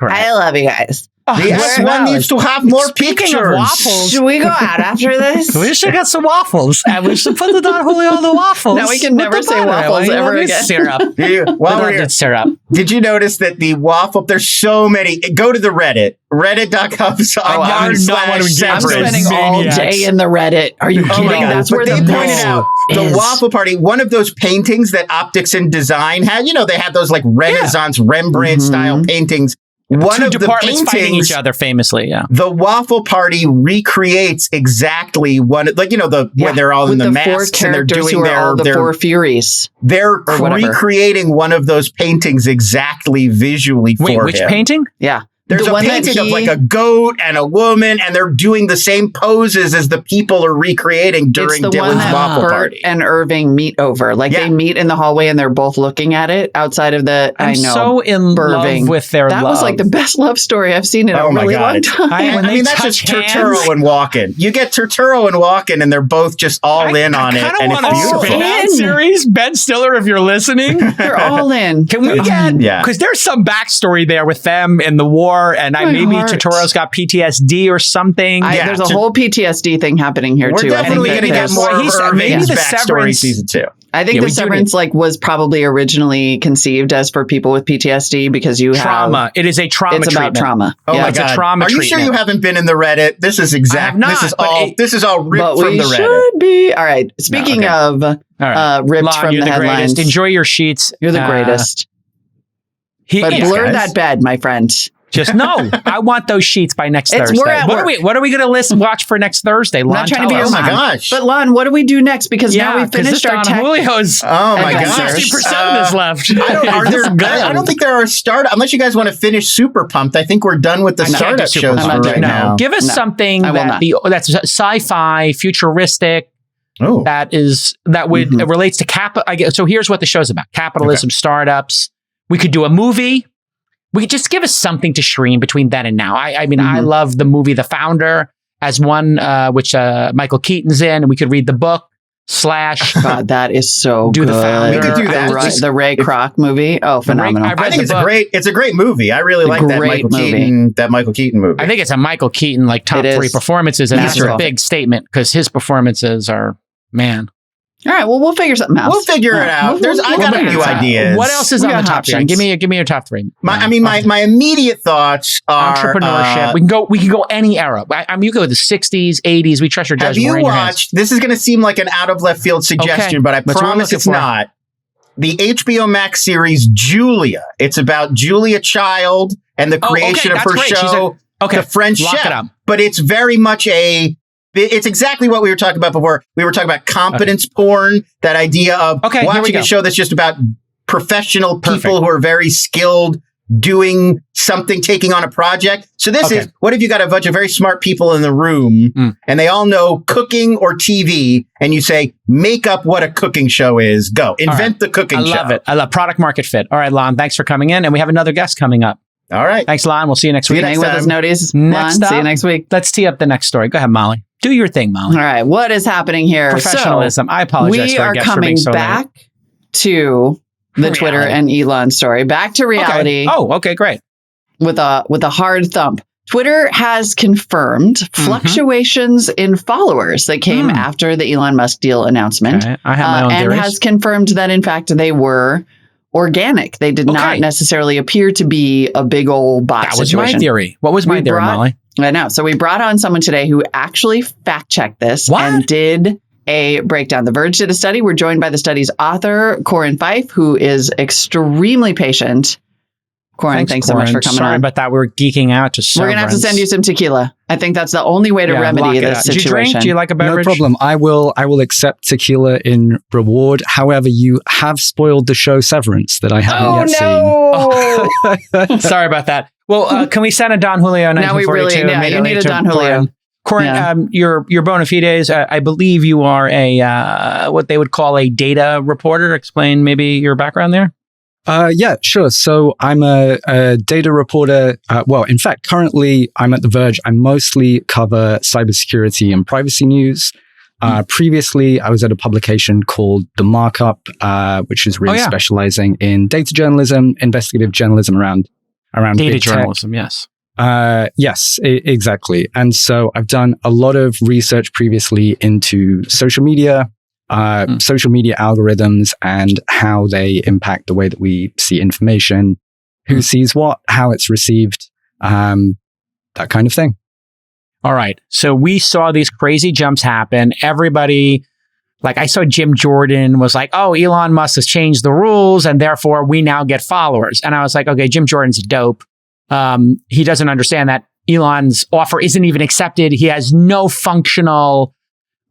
[SPEAKER 1] I love you guys.
[SPEAKER 4] The S1 needs to have more pictures.
[SPEAKER 2] Of waffles,
[SPEAKER 1] Should we go out after this?
[SPEAKER 2] we should get some waffles, and we should put the Don Julio on the waffles.
[SPEAKER 1] Now we can never say waffles ever again.
[SPEAKER 2] Syrup. Syrup.
[SPEAKER 4] Did you notice that the waffle? There's so many. Go to the Reddit. Reddit.com/Severance.
[SPEAKER 1] I'm spending all day in the Reddit. Are you kidding? That's where
[SPEAKER 4] they pointed out the waffle party. One of those paintings that Optics and Design had. You know, they had those like Renaissance Rembrandt style paintings. One
[SPEAKER 2] Two
[SPEAKER 4] of the
[SPEAKER 2] departments
[SPEAKER 4] paintings,
[SPEAKER 2] fighting each other famously. Yeah,
[SPEAKER 4] the waffle party recreates exactly one. Like when they're all in the masks and they're doing their
[SPEAKER 1] four Furies.
[SPEAKER 4] They're recreating one of those paintings exactly visually for him.
[SPEAKER 2] Wait, which painting?
[SPEAKER 1] Yeah.
[SPEAKER 4] There's a painting of like a goat and a woman, and they're doing the same poses as the people are recreaing during Dylan's waffle party.
[SPEAKER 1] And Irving meet over. Like they meet in the hallway and they're both looking at it outside of the.
[SPEAKER 2] I'm so in love with their love.
[SPEAKER 1] That was like the best love story I've seen in a really long time.
[SPEAKER 4] I mean, that's just Turturro and Walken. You get Turturro and Walken, and they're both just all in on it, and it's beautiful.
[SPEAKER 2] That series, Ben Stiller, if you're listening,
[SPEAKER 1] they're all in.
[SPEAKER 2] Can we get? Because there's some backstory there with them in the war. And maybe Turturro's got PTSD or something.
[SPEAKER 1] There's a whole PTSD thing happening here too.
[SPEAKER 4] We're definitely going to get more maybe the backstory season 2.
[SPEAKER 1] I think the Severance was probably originally conceived as for people with PTSD because you
[SPEAKER 2] trauma.
[SPEAKER 1] have
[SPEAKER 2] It is a trauma.
[SPEAKER 1] It's
[SPEAKER 2] treatment.
[SPEAKER 1] about trauma.
[SPEAKER 4] Oh my
[SPEAKER 2] it's
[SPEAKER 4] God.
[SPEAKER 2] a trauma.
[SPEAKER 4] Are you sure you haven't been in the Reddit? This is exact. This is all ripped from the Reddit.
[SPEAKER 1] Should be all right. Speaking of ripped
[SPEAKER 2] Lon,
[SPEAKER 1] from
[SPEAKER 2] you're
[SPEAKER 1] the headlines.
[SPEAKER 2] Greatest. Enjoy your sheets.
[SPEAKER 1] You're the greatest. But blur that bed, my friend.
[SPEAKER 2] Just no. I want those sheets by next Thursday. What are we going to watch for next Thursday? Lon,
[SPEAKER 1] I'm not trying to be
[SPEAKER 4] oh my gosh.
[SPEAKER 1] But Lon, what do we do next? Because now we finished our
[SPEAKER 2] Don Julio's.
[SPEAKER 4] Oh my gosh.
[SPEAKER 2] 60% is left.
[SPEAKER 4] I don't think there are unless you guys want to finish Super Pumped. I think we're done with the startup shows for right now.
[SPEAKER 2] Give us something that's sci-fi, futuristic.
[SPEAKER 4] Oh.
[SPEAKER 2] That relates to capital. So here's what the show's about: capitalism, startups. We could do a movie. We could just give us something to stream between then and now. I mean, I love the movie The Founder as one, which Michael Keaton's in, and we could read the book /
[SPEAKER 1] God, that is so
[SPEAKER 2] do
[SPEAKER 1] good.
[SPEAKER 2] The Founder.
[SPEAKER 4] We could do that.
[SPEAKER 1] The Ray Kroc movie. Oh, phenomenal.
[SPEAKER 4] I think it's a great movie. I really like that Michael Keaton movie.
[SPEAKER 2] I think it's a Michael Keaton top 3 performances, and that's a big statement because his performances are, man.
[SPEAKER 1] All right, well, we'll figure something out.
[SPEAKER 4] We'll figure it out. I got a few ideas.
[SPEAKER 2] What else is on the top 3? Give me your top 3.
[SPEAKER 4] My immediate thoughts are
[SPEAKER 2] entrepreneurship. We can go any era. I mean, you go to the 60s, 80s. We trust your judgment.
[SPEAKER 4] Have you watched? This is going to seem like an out of left field suggestion, but I promise it's not. The HBO Max series Julia. It's about Julia Child and the creation of her show, The French Chef. But it's very much it's exactly what we were talking about before. We were talking about competence porn, that idea of watching a show that's just about professional people who are very skilled doing something, taking on a project. So this is, what if you got a bunch of very smart people in the room and they all know cooking or TV, and you say, make up what a cooking show is. Go. Invent the cooking show.
[SPEAKER 2] I love it. I love product market fit. All right, Lon, thanks for coming in. And we have another guest coming up.
[SPEAKER 4] All right.
[SPEAKER 2] Thanks, Lon. We'll see you next week.
[SPEAKER 1] Hang with us, Noties.
[SPEAKER 2] Next
[SPEAKER 1] up, see you next week.
[SPEAKER 2] Let's tee up the next story. Go ahead, Molly. Do your thing, Molly.
[SPEAKER 1] All right. What is happening here?
[SPEAKER 2] Professionalism. I apologize.
[SPEAKER 1] We are coming back to the Twitter and Elon story. Back to reality.
[SPEAKER 2] Okay, great.
[SPEAKER 1] With a hard thump. Twitter has confirmed fluctuations in followers that came after the Elon Musk deal announcement.
[SPEAKER 2] Okay. I have my own theories.
[SPEAKER 1] And has confirmed that, in fact, they were organic. They did not necessarily appear to be a big old bot situation.
[SPEAKER 2] That was my theory. What was my theory, Molly?
[SPEAKER 1] I know. So we brought on someone today who actually fact-checked this and did a breakdown. The Verge did a study. We're joined by the study's author, Corin Faife, who is extremely patient. Corin, thanks so much for coming on.
[SPEAKER 2] Sorry about that. We were geeking out to Severance.
[SPEAKER 1] We're going to have to send you some tequila. I think that's the only way to remedy this situation.
[SPEAKER 2] Do you drink? Do you like a beverage?
[SPEAKER 7] No problem. I will accept tequila in reward. However, you have spoiled the show Severance that I haven't yet seen.
[SPEAKER 2] Sorry about that. Well, can we send a Don Julio 1942?
[SPEAKER 1] Now you need a Don Julio.
[SPEAKER 2] Corin, your bona fides, I believe you are a what they would call a data reporter. Explain maybe your background there.
[SPEAKER 7] Yeah, sure. So I'm a data reporter. Well, in fact, currently I'm at The Verge. I mostly cover cybersecurity and privacy news. Previously, I was at a publication called The Markup, which is really specializing in data journalism, investigative journalism around
[SPEAKER 2] data
[SPEAKER 7] big
[SPEAKER 2] journalism.
[SPEAKER 7] tech.
[SPEAKER 2] Yes.
[SPEAKER 7] Yes, exactly. And so I've done a lot of research previously into social media algorithms and how they impact the way that we see information, who sees what, how it's received, that kind of thing.
[SPEAKER 2] All right. So we saw these crazy jumps happen. Everybody, like I saw Jim Jordan was like, oh, Elon Musk has changed the rules and therefore we now get followers. And I was like, okay, Jim Jordan's dope. He doesn't understand that Elon's offer isn't even accepted. He has no functional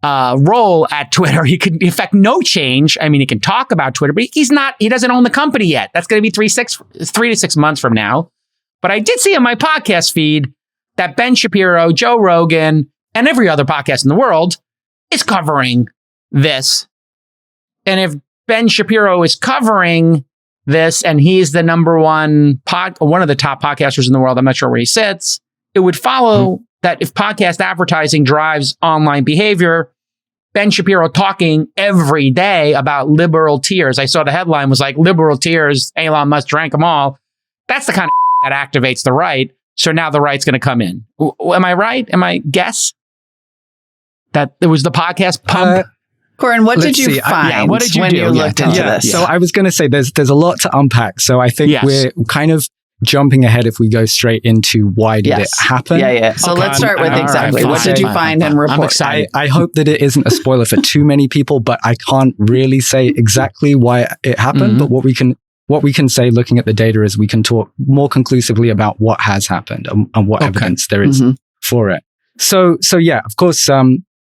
[SPEAKER 2] role at Twitter. He could effect no change. I mean, he can talk about Twitter, but he doesn't own the company yet. That's going to be 3 to 6 months from now. But I did see on my podcast feed that Ben Shapiro, Joe Rogan, and every other podcast in the world is covering this. And if Ben Shapiro is covering this and he's the number one one of the top podcasters in the world, I'm not sure where he sits, it would follow that if podcast advertising drives online behavior, Ben Shapiro talking every day about liberal tears. I saw the headline was like, liberal tears, Elon Musk drank them all. That's the kind of that activates the right. So now the right's going to come in. Am I right? Am I guess? That it was the podcast pump?
[SPEAKER 1] Corin, what did you find
[SPEAKER 2] what did you
[SPEAKER 1] when
[SPEAKER 2] do?
[SPEAKER 1] you looked into this?
[SPEAKER 7] So I was going to say there's a lot to unpack. So I think we're kind of jumping ahead if we go straight into why did it happen.
[SPEAKER 1] Yeah. So let's start with exactly what did you find and report?
[SPEAKER 2] I'm excited.
[SPEAKER 7] I hope that it isn't a spoiler for too many people, but I can't really say exactly why it happened. But what we can say looking at the data is we can talk more conclusively about what has happened and what evidence there is for it. So yeah, of course,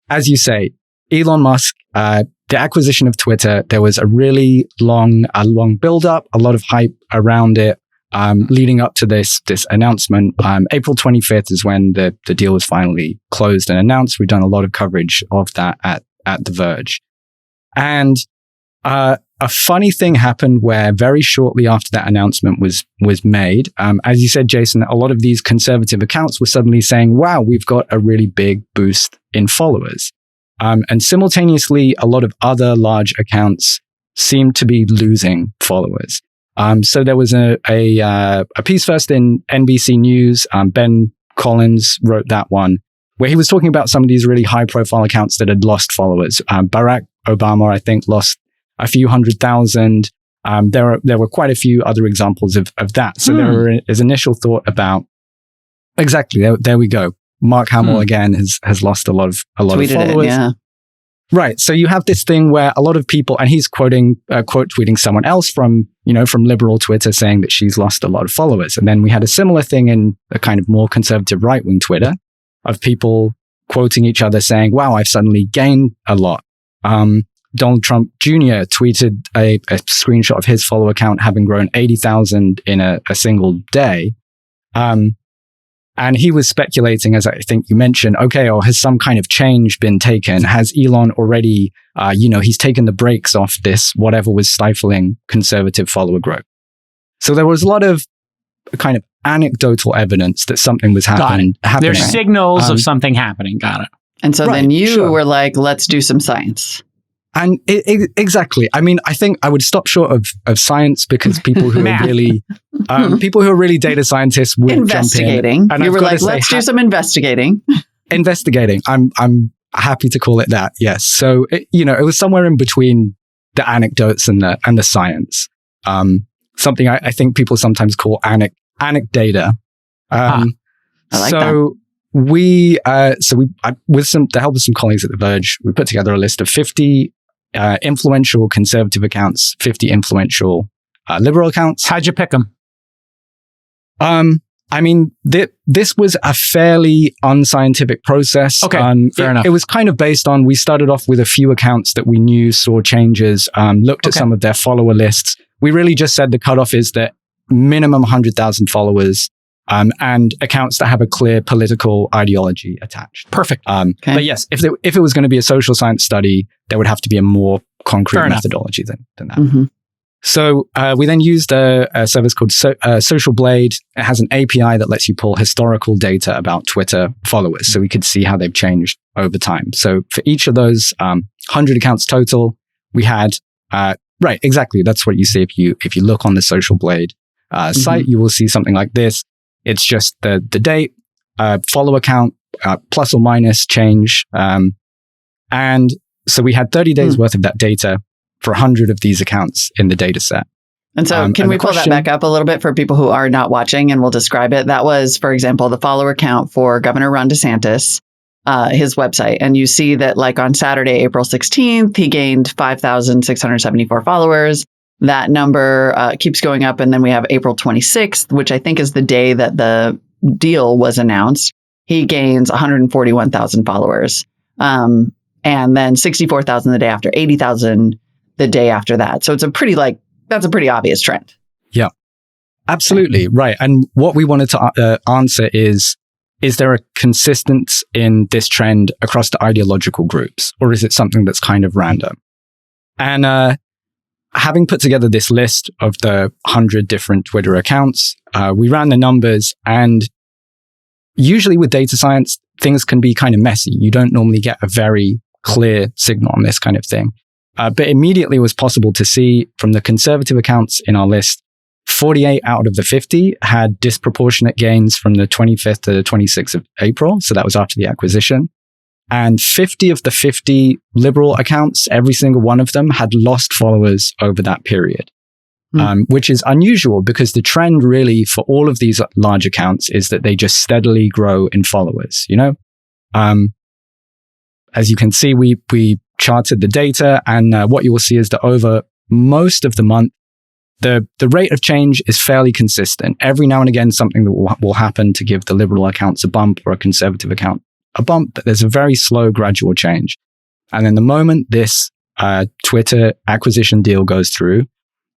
[SPEAKER 7] as you say, Elon Musk, the acquisition of Twitter, there was a really long build-up, a lot of hype around it, leading up to this announcement. April 25th is when the deal was finally closed and announced. We've done a lot of coverage of that at The Verge. And a funny thing happened where very shortly after that announcement was made, as you said, Jason, a lot of these conservative accounts were suddenly saying, wow, we've got a really big boost in followers. And simultaneously, a lot of other large accounts seemed to be losing followers. So there was a piece first in NBC News. Ben Collins wrote that one, where he was talking about some of these really high-profile accounts that had lost followers. Barack Obama, I think, lost a few 100,000. There were quite a few other examples of that. So there is initial thought about exactly there we go. Mark Hamill again has lost a lot of followers. Right. So you have this thing where a lot of people, and he's quote tweeting someone else from liberal Twitter saying that she's lost a lot of followers. And then we had a similar thing in a kind of more conservative right-wing Twitter of people quoting each other saying, wow, I've suddenly gained a lot. Donald Trump Jr. tweeted a screenshot of his follower count having grown 80,000 in a single day. And he was speculating, as I think you mentioned, okay, or has some kind of change been taken? Has Elon already, he's taken the brakes off this, whatever was stifling conservative follower growth. So there was a lot of kind of anecdotal evidence that something was happening.
[SPEAKER 2] There's signals of something happening. Got it.
[SPEAKER 1] And so then you were like, let's do some science.
[SPEAKER 7] And exactly. I mean, I think I would stop short of science because people who are really data scientists would
[SPEAKER 1] investigating.
[SPEAKER 7] Jump in. And
[SPEAKER 1] you were like, let's do some investigating.
[SPEAKER 7] Investigating. I'm happy to call it that. Yes. So it was somewhere in between the anecdotes and the science. Something I think people sometimes call anecdata.
[SPEAKER 1] I like that.
[SPEAKER 7] With the help of some colleagues at The Verge, we put together a list of 50 influential conservative accounts, 50 influential liberal accounts.
[SPEAKER 2] How'd you pick them?
[SPEAKER 7] I mean, this was a fairly unscientific process.
[SPEAKER 2] Okay, fair enough.
[SPEAKER 7] It was kind of based on, we started off with a few accounts that we knew saw changes, looked at some of their follower lists. We really just said the cutoff is that minimum 100,000 followers, and accounts that have a clear political ideology attached.
[SPEAKER 2] Perfect.
[SPEAKER 7] But yes, if it was going to be a social science study, there would have to be a more concrete methodology than that.
[SPEAKER 1] Mm-hmm.
[SPEAKER 7] So we then used a service called Social Blade. It has an API that lets you pull historical data about Twitter followers, so we could see how they've changed over time. So for each of those 100 accounts total, we had right, exactly. That's what you see if you look on the Social Blade site. You will see something like this. It's just the date, follow account, plus or minus change. And so we had 30 days worth of that data for 100 of these accounts in the data set.
[SPEAKER 1] And so can we pull that back up a little bit for people who are not watching, and we'll describe it? That was, for example, the follower count for Governor Ron DeSantis, his website. And you see that like on Saturday, April 16th, he gained 5,674 followers. That number keeps going up. And then we have April 26th, which I think is the day that the deal was announced. He gains 141,000 followers. And then 64,000 the day after, 80,000 the day after that. So it's that's a pretty obvious trend.
[SPEAKER 7] Yeah, absolutely. Right. And what we wanted to answer is there a consistency in this trend across the ideological groups, or is it something that's kind of random? And having put together this list of the 100 different Twitter accounts, we ran the numbers, and usually with data science, things can be kind of messy. You don't normally get a very clear signal on this kind of thing. But immediately it was possible to see from the conservative accounts in our list, 48 out of the 50 had disproportionate gains from the 25th to the 26th of April. So that was after the acquisition. And 50 of the 50 liberal accounts, every single one of them had lost followers over that period, which is unusual because the trend really for all of these large accounts is that they just steadily grow in followers, you know? As you can see, we charted the data, and what you will see is that over most of the month, the rate of change is fairly consistent. Every now and again, something that will happen to give the liberal accounts a bump or a conservative account a bump, but there's a very slow, gradual change. And then the moment this Twitter acquisition deal goes through,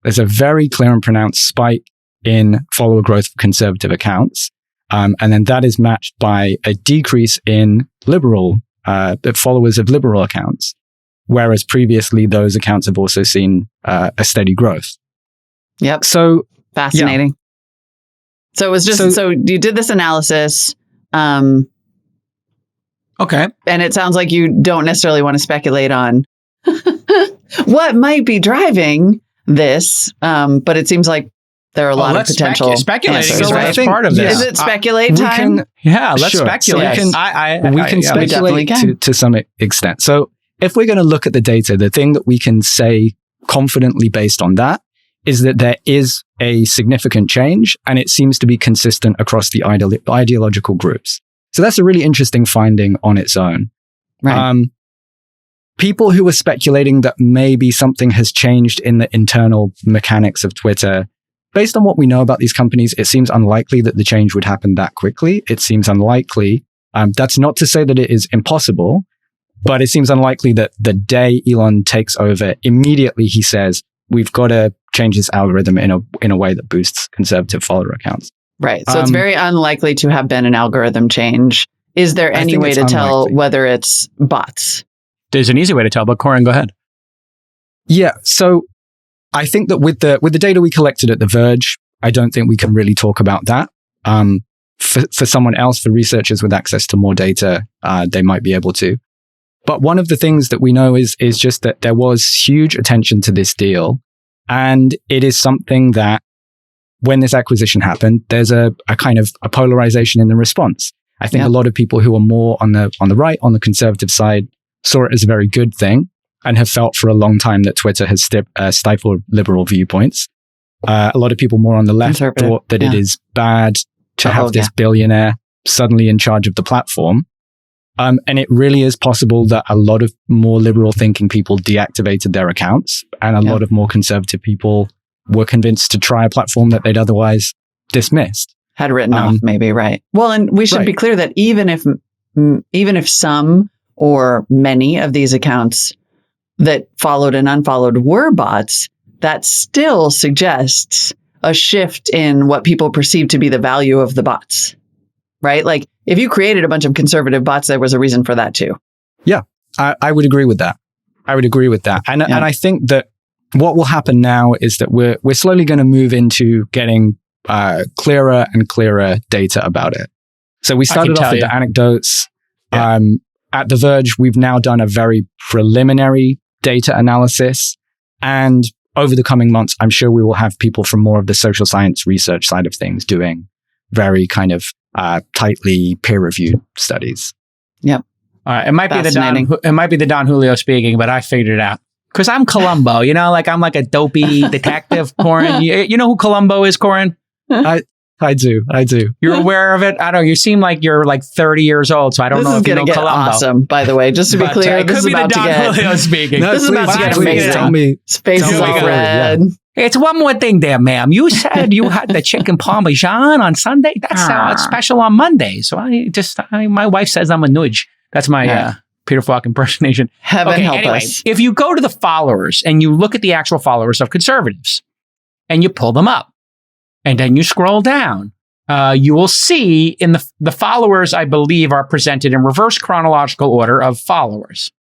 [SPEAKER 7] there's a very clear and pronounced spike in follower growth for conservative accounts. And then that is matched by a decrease in liberal followers of liberal accounts, whereas previously those accounts have also seen a steady growth.
[SPEAKER 1] Yep.
[SPEAKER 7] So
[SPEAKER 1] fascinating. Yeah. So it was just so you did this analysis.
[SPEAKER 2] Okay.
[SPEAKER 1] And it sounds like you don't necessarily want to speculate on what might be driving this, but it seems like there are a lot of potential
[SPEAKER 2] speculating
[SPEAKER 1] answers,
[SPEAKER 2] right? Is part of this.
[SPEAKER 1] Is it speculate time?
[SPEAKER 2] Let's speculate.
[SPEAKER 1] So
[SPEAKER 7] we can speculate to some extent. So if we're going to look at the data, the thing that we can say confidently based on that is that there is a significant change, and it seems to be consistent across the ideological groups. So that's a really interesting finding on its own.
[SPEAKER 1] Right.
[SPEAKER 7] People who were speculating that maybe something has changed in the internal mechanics of Twitter, based on what we know about these companies, it seems unlikely that the change would happen that quickly. It seems unlikely. That's not to say that it is impossible, but it seems unlikely that the day Elon takes over, immediately he says, we've got to change this algorithm in a way that boosts conservative follower accounts.
[SPEAKER 1] Right. So it's very unlikely to have been an algorithm change. Is there any way to tell whether it's bots?
[SPEAKER 2] There's an easy way to tell, but Corin, go ahead.
[SPEAKER 7] Yeah. So I think that with the data we collected at The Verge, I don't think we can really talk about that. For someone else, for researchers with access to more data, they might be able to. But one of the things that we know is just that there was huge attention to this deal. And it is something that when this acquisition happened, there's a kind of a polarization in the response. I think a lot of people who are more on the right, on the conservative side, saw it as a very good thing and have felt for a long time that Twitter has stifled liberal viewpoints. A lot of people more on the left thought that it is bad to have this billionaire suddenly in charge of the platform. And it really is possible that a lot of more liberal thinking people deactivated their accounts, and a lot of more conservative people were convinced to try a platform that they'd otherwise dismissed.
[SPEAKER 1] Had written off, maybe, right. Well, and we should be clear that even if some or many of these accounts that followed and unfollowed were bots, that still suggests a shift in what people perceive to be the value of the bots, right? Like if you created a bunch of conservative bots, there was a reason for that too. Yeah,
[SPEAKER 7] I would agree with that. And I think that what will happen now is that we're slowly going to move into getting clearer and clearer data about it. So we started off with the anecdotes. At The Verge, we've now done a very preliminary data analysis. And over the coming months, I'm sure we will have people from more of the social science research side of things doing very kind of tightly peer-reviewed studies.
[SPEAKER 1] Yep.
[SPEAKER 2] All right. It might be the Don Julio speaking, but I figured it out. Because I'm Columbo, like I'm like a dopey detective, Corin. You know who Columbo is, Corin?
[SPEAKER 7] I do.
[SPEAKER 2] You're aware of it? I don't know. You seem like you're like 30 years old, so I don't know if you know Columbo.
[SPEAKER 1] Awesome, by the way. Just to be clear, this is about to get...
[SPEAKER 2] Julio speaking.
[SPEAKER 1] This is about to get amazing.
[SPEAKER 7] Tell me.
[SPEAKER 1] His face is all red.
[SPEAKER 2] Yeah. It's one more thing there, ma'am. You said you had the chicken parmesan on Sunday. That's special on Monday. So my wife says I'm a nudge. That's my Peter Falk impersonation.
[SPEAKER 1] Heaven help us.
[SPEAKER 2] If you go to the followers and you look at the actual followers of conservatives and you pull them up and then you scroll down, you will see in the followers, I believe, are presented in reverse chronological order of followers.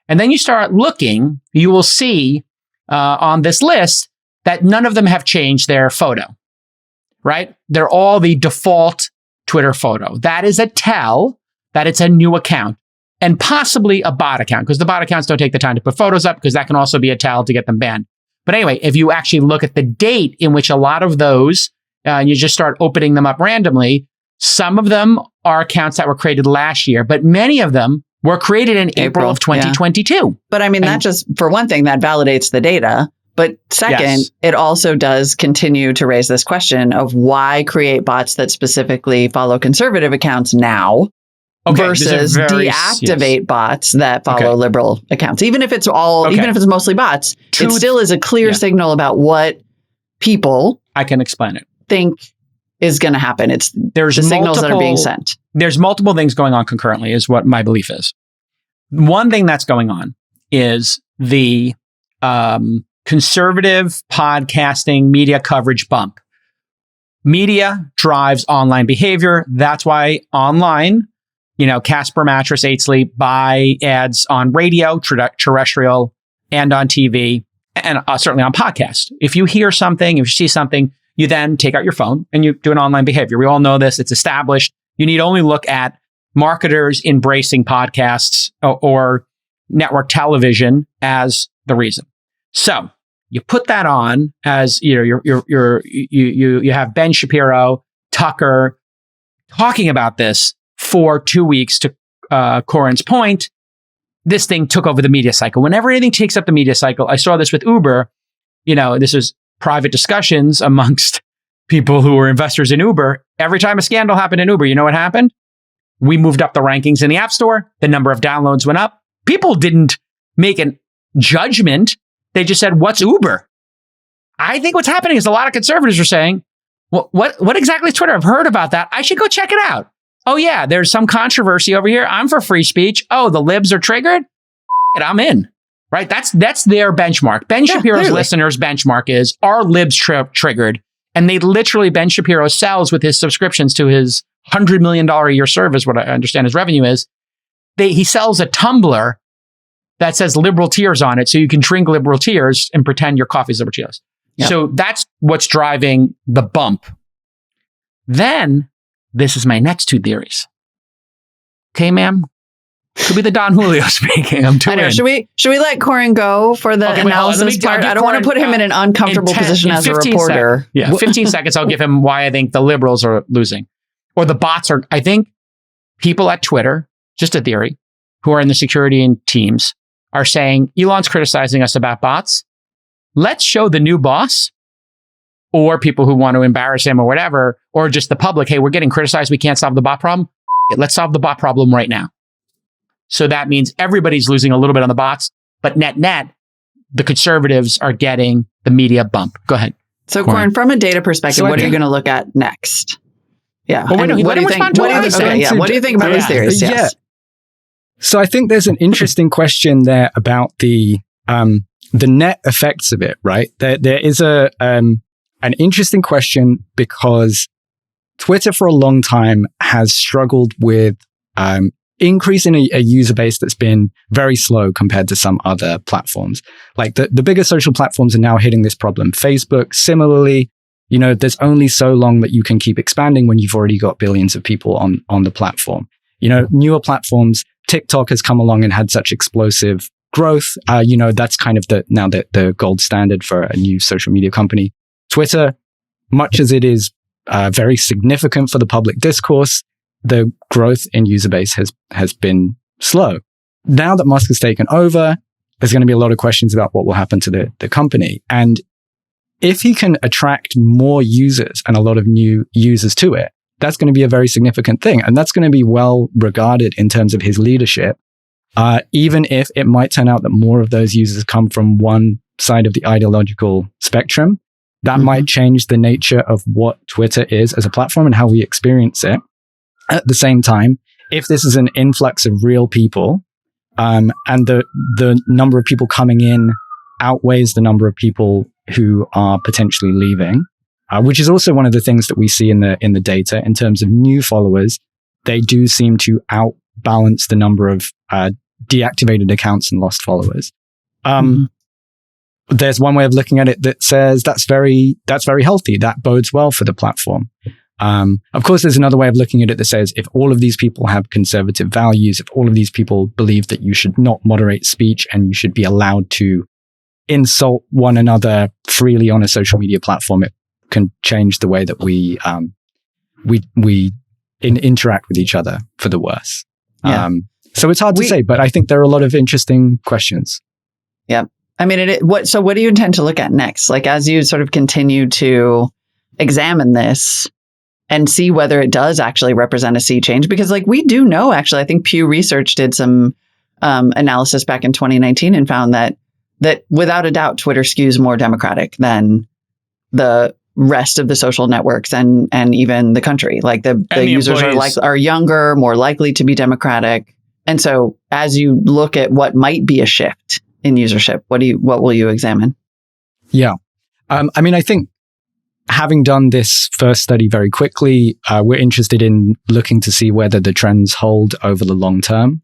[SPEAKER 2] And then you start looking, you will see on this list that none of them have changed their photo, right? They're all the default Twitter photo. That is a tell that it's a new account and possibly a bot account, because the bot accounts don't take the time to put photos up, because that can also be a tell to get them banned. But anyway, if you actually look at the date in which a lot of those, you just start opening them up randomly, some of them are accounts that were created last year, but many of them were created in April of 2022. Yeah.
[SPEAKER 1] But I mean, that just, for one thing, that validates the data. But second, it also does continue to raise this question of why create bots that specifically follow conservative accounts now versus deactivate bots that follow liberal accounts. Even if it's even if it's mostly bots, it still is a clear signal about what people
[SPEAKER 2] I can explain it.
[SPEAKER 1] Think is going to happen. There's the signals that are being sent.
[SPEAKER 2] There's multiple things going on concurrently is what my belief is. One thing that's going on is the conservative podcasting media coverage bump. Media drives online behavior. That's why online, Casper Mattress, 8 Sleep buy ads on radio, terrestrial, and on TV, and certainly on podcast. If you hear something, if you see something, you then take out your phone and you do an online behavior. We all know this. It's established. You need only look at marketers embracing podcasts or network television as the reason. So you put that on as you have Ben Shapiro, Tucker talking about this for 2 weeks. To Corin's point, this thing took over the media cycle. Whenever anything takes up the media cycle, I saw this with Uber. This is private discussions amongst people who were investors in Uber. Every time a scandal happened in Uber, you know what happened? We moved up the rankings in the App Store. The number of downloads went up. People didn't make a judgment. They just said, what's Uber? I think what's happening is a lot of conservatives are saying, what exactly is Twitter? I've heard about that. I should go check it out. Oh yeah, there's some controversy over here. I'm for free speech. Oh, the libs are triggered? I'm in. Right? That's their benchmark. Ben Shapiro's listeners' benchmark is, are libs triggered? And they literally, Ben Shapiro sells with his subscriptions to his $100 million a year service, what I understand his revenue is. He sells a tumbler that says liberal tears on it, so you can drink liberal tears and pretend your coffee's liberal tears. Yep. So that's what's driving the bump. Then, this is my next 2 theories. Okay, ma'am? Could be the Don Julio speaking. I'm too in.
[SPEAKER 1] Should we let Corin go for the analysis part? I don't want to put him in an uncomfortable position as a reporter.
[SPEAKER 2] 15 seconds. I'll give him why I think the liberals are losing. Or the bots are. I think people at Twitter, just a theory, who are in the security and teams, are saying, Elon's criticizing us about bots. Let's show the new boss or people who want to embarrass him or whatever, or just the public, hey, we're getting criticized. We can't solve the bot problem. Let's solve the bot problem right now. So that means everybody's losing a little bit on the bots, but net, the conservatives are getting the media bump. Go ahead.
[SPEAKER 1] So Corin, from a data perspective, what are you going to look at next? Yeah.
[SPEAKER 2] Well, what do you think?
[SPEAKER 1] What do you think about these theories?
[SPEAKER 7] Yeah. So I think there's an interesting question there about the net effects of it, right? There is an interesting question because Twitter for a long time has struggled with increasing a user base that's been very slow compared to some other platforms. Like the bigger social platforms are now hitting this problem. Facebook, similarly, there's only so long that you can keep expanding when you've already got billions of people on the platform. Newer platforms, TikTok has come along and had such explosive growth. That's kind of the gold standard for a new social media company. Twitter, much as it is very significant for the public discourse, the growth in user base has been slow. Now that Musk has taken over, there's going to be a lot of questions about what will happen to the company. And if he can attract more users and a lot of new users to it, that's going to be a very significant thing. And that's going to be well regarded in terms of his leadership, even if it might turn out that more of those users come from one side of the ideological spectrum. That might change the nature of what Twitter is as a platform and how we experience it. At the same time, if this is an influx of real people, and the number of people coming in outweighs the number of people who are potentially leaving, which is also one of the things that we see in the data in terms of new followers. They do seem to outbalance the number of deactivated accounts and lost followers. There's one way of looking at it that says that's very healthy. That bodes well for the platform. Of course, there's another way of looking at it that says if all of these people have conservative values, if all of these people believe that you should not moderate speech and you should be allowed to insult one another freely on a social media platform, it can change the way that we interact with each other for the worse.
[SPEAKER 1] Yeah.
[SPEAKER 7] So it's hard to say, but I think there are a lot of interesting questions.
[SPEAKER 1] Yeah. I mean, what do you intend to look at next? Like, as you sort of continue to examine this and see whether it does actually represent a sea change, because like we do know, actually, I think Pew Research did some analysis back in 2019 and found that without a doubt, Twitter skews more Democratic than the rest of the social networks and even the country. Like the users are younger, more likely to be Democratic. And so as you look at what might be a shift in usership, what will you examine? Yeah.
[SPEAKER 7] I mean, I think having done this first study very quickly, we're interested in looking to see whether the trends hold over the long term.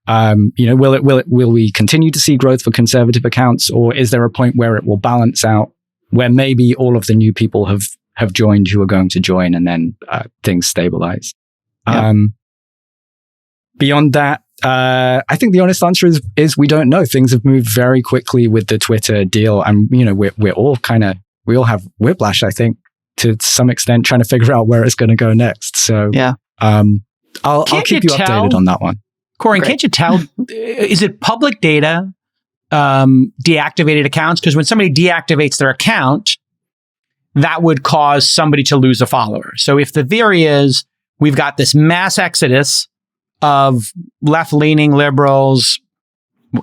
[SPEAKER 7] Will we continue to see growth for conservative accounts, or is there a point where it will balance out, where maybe all of the new people have joined who are going to join, and then things stabilize? Yep. Beyond that, I think the honest answer is we don't know. Things have moved very quickly with the Twitter deal, and we all have whiplash, I think, to some extent, trying to figure out where it's going to go next. So yeah, I'll keep you updated on that one.
[SPEAKER 2] Corin, can't you tell? Is it public data, deactivated accounts? Because when somebody deactivates their account, that would cause somebody to lose a follower. So if the theory is we've got this mass exodus of left-leaning liberals,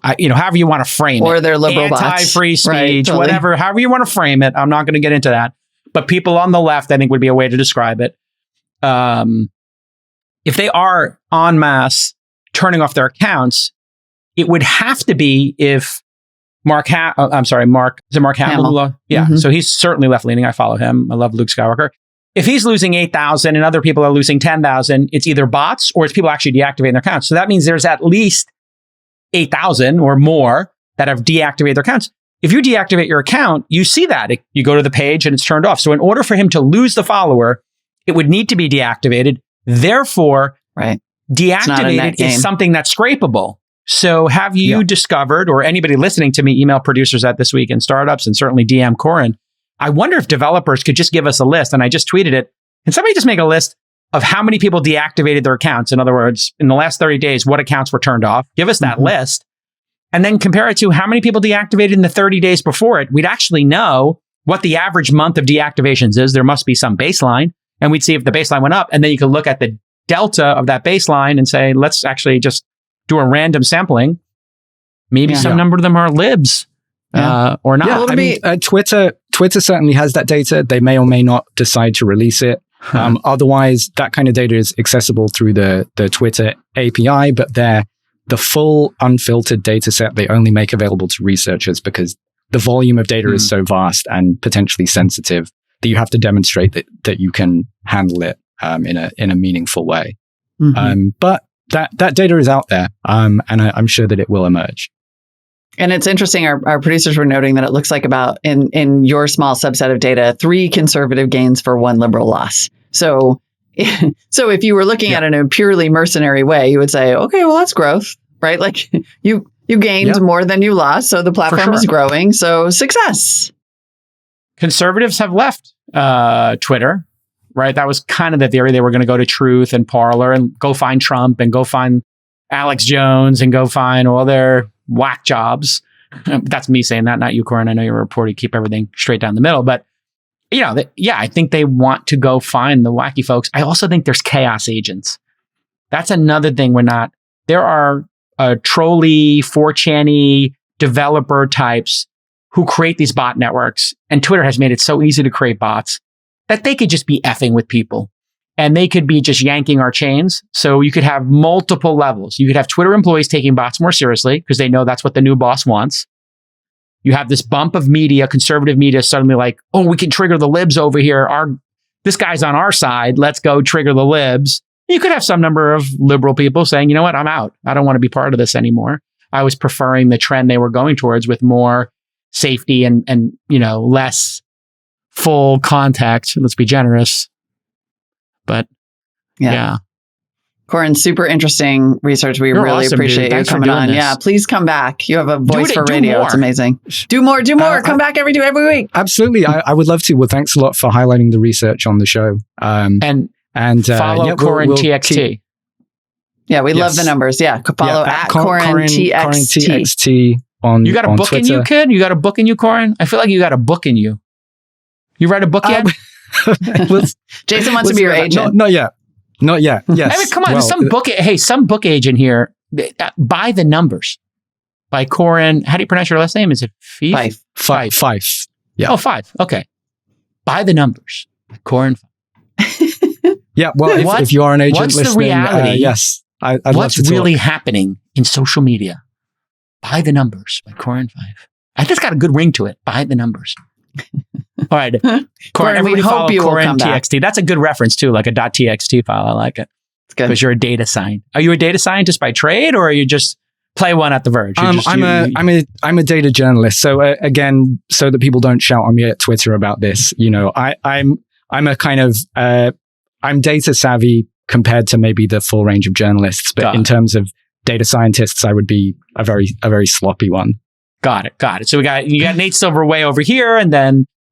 [SPEAKER 2] however you want to frame it.
[SPEAKER 1] Or their liberal bots.
[SPEAKER 2] Anti-free speech, right, totally. Whatever, however you want to frame it. I'm not going to get into that. But people on the left, I think, would be a way to describe it. If they are en masse turning off their accounts, it would have to be if Mark Hamill? Yeah, so he's certainly left-leaning. I follow him. I love Luke Skywalker. If he's losing 8,000 and other people are losing 10,000, it's either bots or it's people actually deactivating their accounts. So that means there's at least 8,000 or more that have deactivated their accounts. If you deactivate your account, you see that. You go to the page and it's turned off. So in order for him to lose the follower, it would need to be deactivated. Therefore, deactivated is something that's scrapable. So have you discovered, or anybody listening to me, email producers at This Week in Startups and certainly DM Corin, I wonder if developers could just give us a list, and I just tweeted it. Can somebody just make a list of how many people deactivated their accounts? In other words, in the last 30 days, what accounts were turned off? Give us that list. And then compare it to how many people deactivated in the 30 days before it. We'd actually know what the average month of deactivations is. There must be some baseline. And we'd see if the baseline went up. And then you could look at the delta of that baseline and say, let's actually just do a random sampling. Maybe some number of them are libs. Or not.
[SPEAKER 7] Yeah, I mean, Twitter certainly has that data. They may or may not decide to release it. Otherwise, that kind of data is accessible through the Twitter API, but the full unfiltered data set they only make available to researchers because the volume of data is so vast and potentially sensitive that you have to demonstrate that you can handle it in a meaningful way. But that data is out there, and I'm sure that it will emerge.
[SPEAKER 1] And it's interesting, our producers were noting that it looks like about, in your small subset of data, 3 conservative gains for 1 liberal loss. So if you were looking at it in a purely mercenary way, you would say, okay, well, that's growth, right? Like you gained more than you lost, so the platform is growing, so success.
[SPEAKER 2] Conservatives have left Twitter. right? That was kind of the theory. They were going to go to Truth and Parler and go find Trump and go find Alex Jones and go find all their whack jobs. That's me saying that, not you, Corin. I know you're a reporter. You keep everything straight down the middle. But, I think they want to go find the wacky folks. I also think there's chaos agents. That's another thing there are trolley, 4chan-y developer types who create these bot networks. And Twitter has made it so easy to create bots that they could just be effing with people. And they could be just yanking our chains. So you could have multiple levels. You could have Twitter employees taking bots more seriously because they know that's what the new boss wants. You have this bump of media, conservative media, suddenly like, oh, we can trigger the libs over here. This guy's on our side. Let's go trigger the libs. You could have some number of liberal people saying, you know what, I'm out. I don't want to be part of this anymore. I was preferring the trend they were going towards with more safety and less full contact. Let's be generous. But yeah.
[SPEAKER 1] Corin, super interesting research. We really
[SPEAKER 2] awesome,
[SPEAKER 1] appreciate you coming on.
[SPEAKER 2] This.
[SPEAKER 1] Yeah, please come back. You have a voice for radio.
[SPEAKER 2] More.
[SPEAKER 1] It's amazing. Do more. Come back every week.
[SPEAKER 7] Absolutely. I would love to. Well, thanks a lot for highlighting the research on the show.
[SPEAKER 2] And follow Corin TXT.
[SPEAKER 1] We love the numbers. Yeah, follow at Corin TXT.
[SPEAKER 7] On
[SPEAKER 2] you got a book
[SPEAKER 7] Twitter.
[SPEAKER 2] In you, kid? You got a book in you, Corin? I feel like you got a book in you. You write a book yet?
[SPEAKER 1] Jason wants to be your agent.
[SPEAKER 7] Not yet. Yes.
[SPEAKER 2] I mean, come on. Some book agent here. By the Numbers by Corin. How do you pronounce your last name? Is it Faife?
[SPEAKER 7] Faife. Yeah.
[SPEAKER 2] Oh, Faife. Okay. By the Numbers. Corin.
[SPEAKER 7] Yeah. Well, if you are an agent
[SPEAKER 2] what's
[SPEAKER 7] listening,
[SPEAKER 2] the reality?
[SPEAKER 7] yes. I'd love
[SPEAKER 2] what's
[SPEAKER 7] to talk.
[SPEAKER 2] really happening in social media? By the Numbers by Corin Faife. I think it's got a good ring to it. By the Numbers. All right. Corin, we hope you will come back. TXT. That's a good reference too, like a .txt file. I like it. It's good. Because you're a data scientist. Are you a data scientist by trade or are you just play one at the Verge?
[SPEAKER 7] I'm a data journalist. So again, so that people don't shout on me at Twitter about this, I'm a kind of I'm data savvy compared to maybe the full range of journalists, but in terms of data scientists, I would be a very sloppy one.
[SPEAKER 2] Got it. So you got Nate Silver way over here,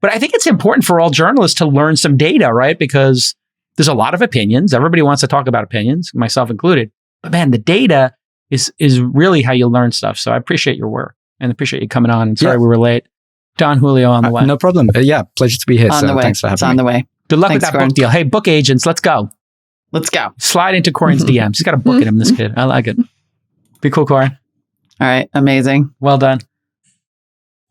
[SPEAKER 2] but I think it's important for all journalists to learn some data, right? Because there's a lot of opinions. Everybody wants to talk about opinions, myself included. But man, the data is really how you learn stuff. So I appreciate your work and appreciate you coming on. And sorry we were late. Don Julio on the way.
[SPEAKER 7] No problem. Pleasure to be here.
[SPEAKER 1] On the way.
[SPEAKER 7] Thanks for having me.
[SPEAKER 1] It's on the way.
[SPEAKER 2] Good luck with that book deal. Hey, book agents, let's go. Slide into Corin's DMs. He's got a book in him, this kid. I like it. Be cool, Corin.
[SPEAKER 1] All right. Amazing.
[SPEAKER 2] Well done.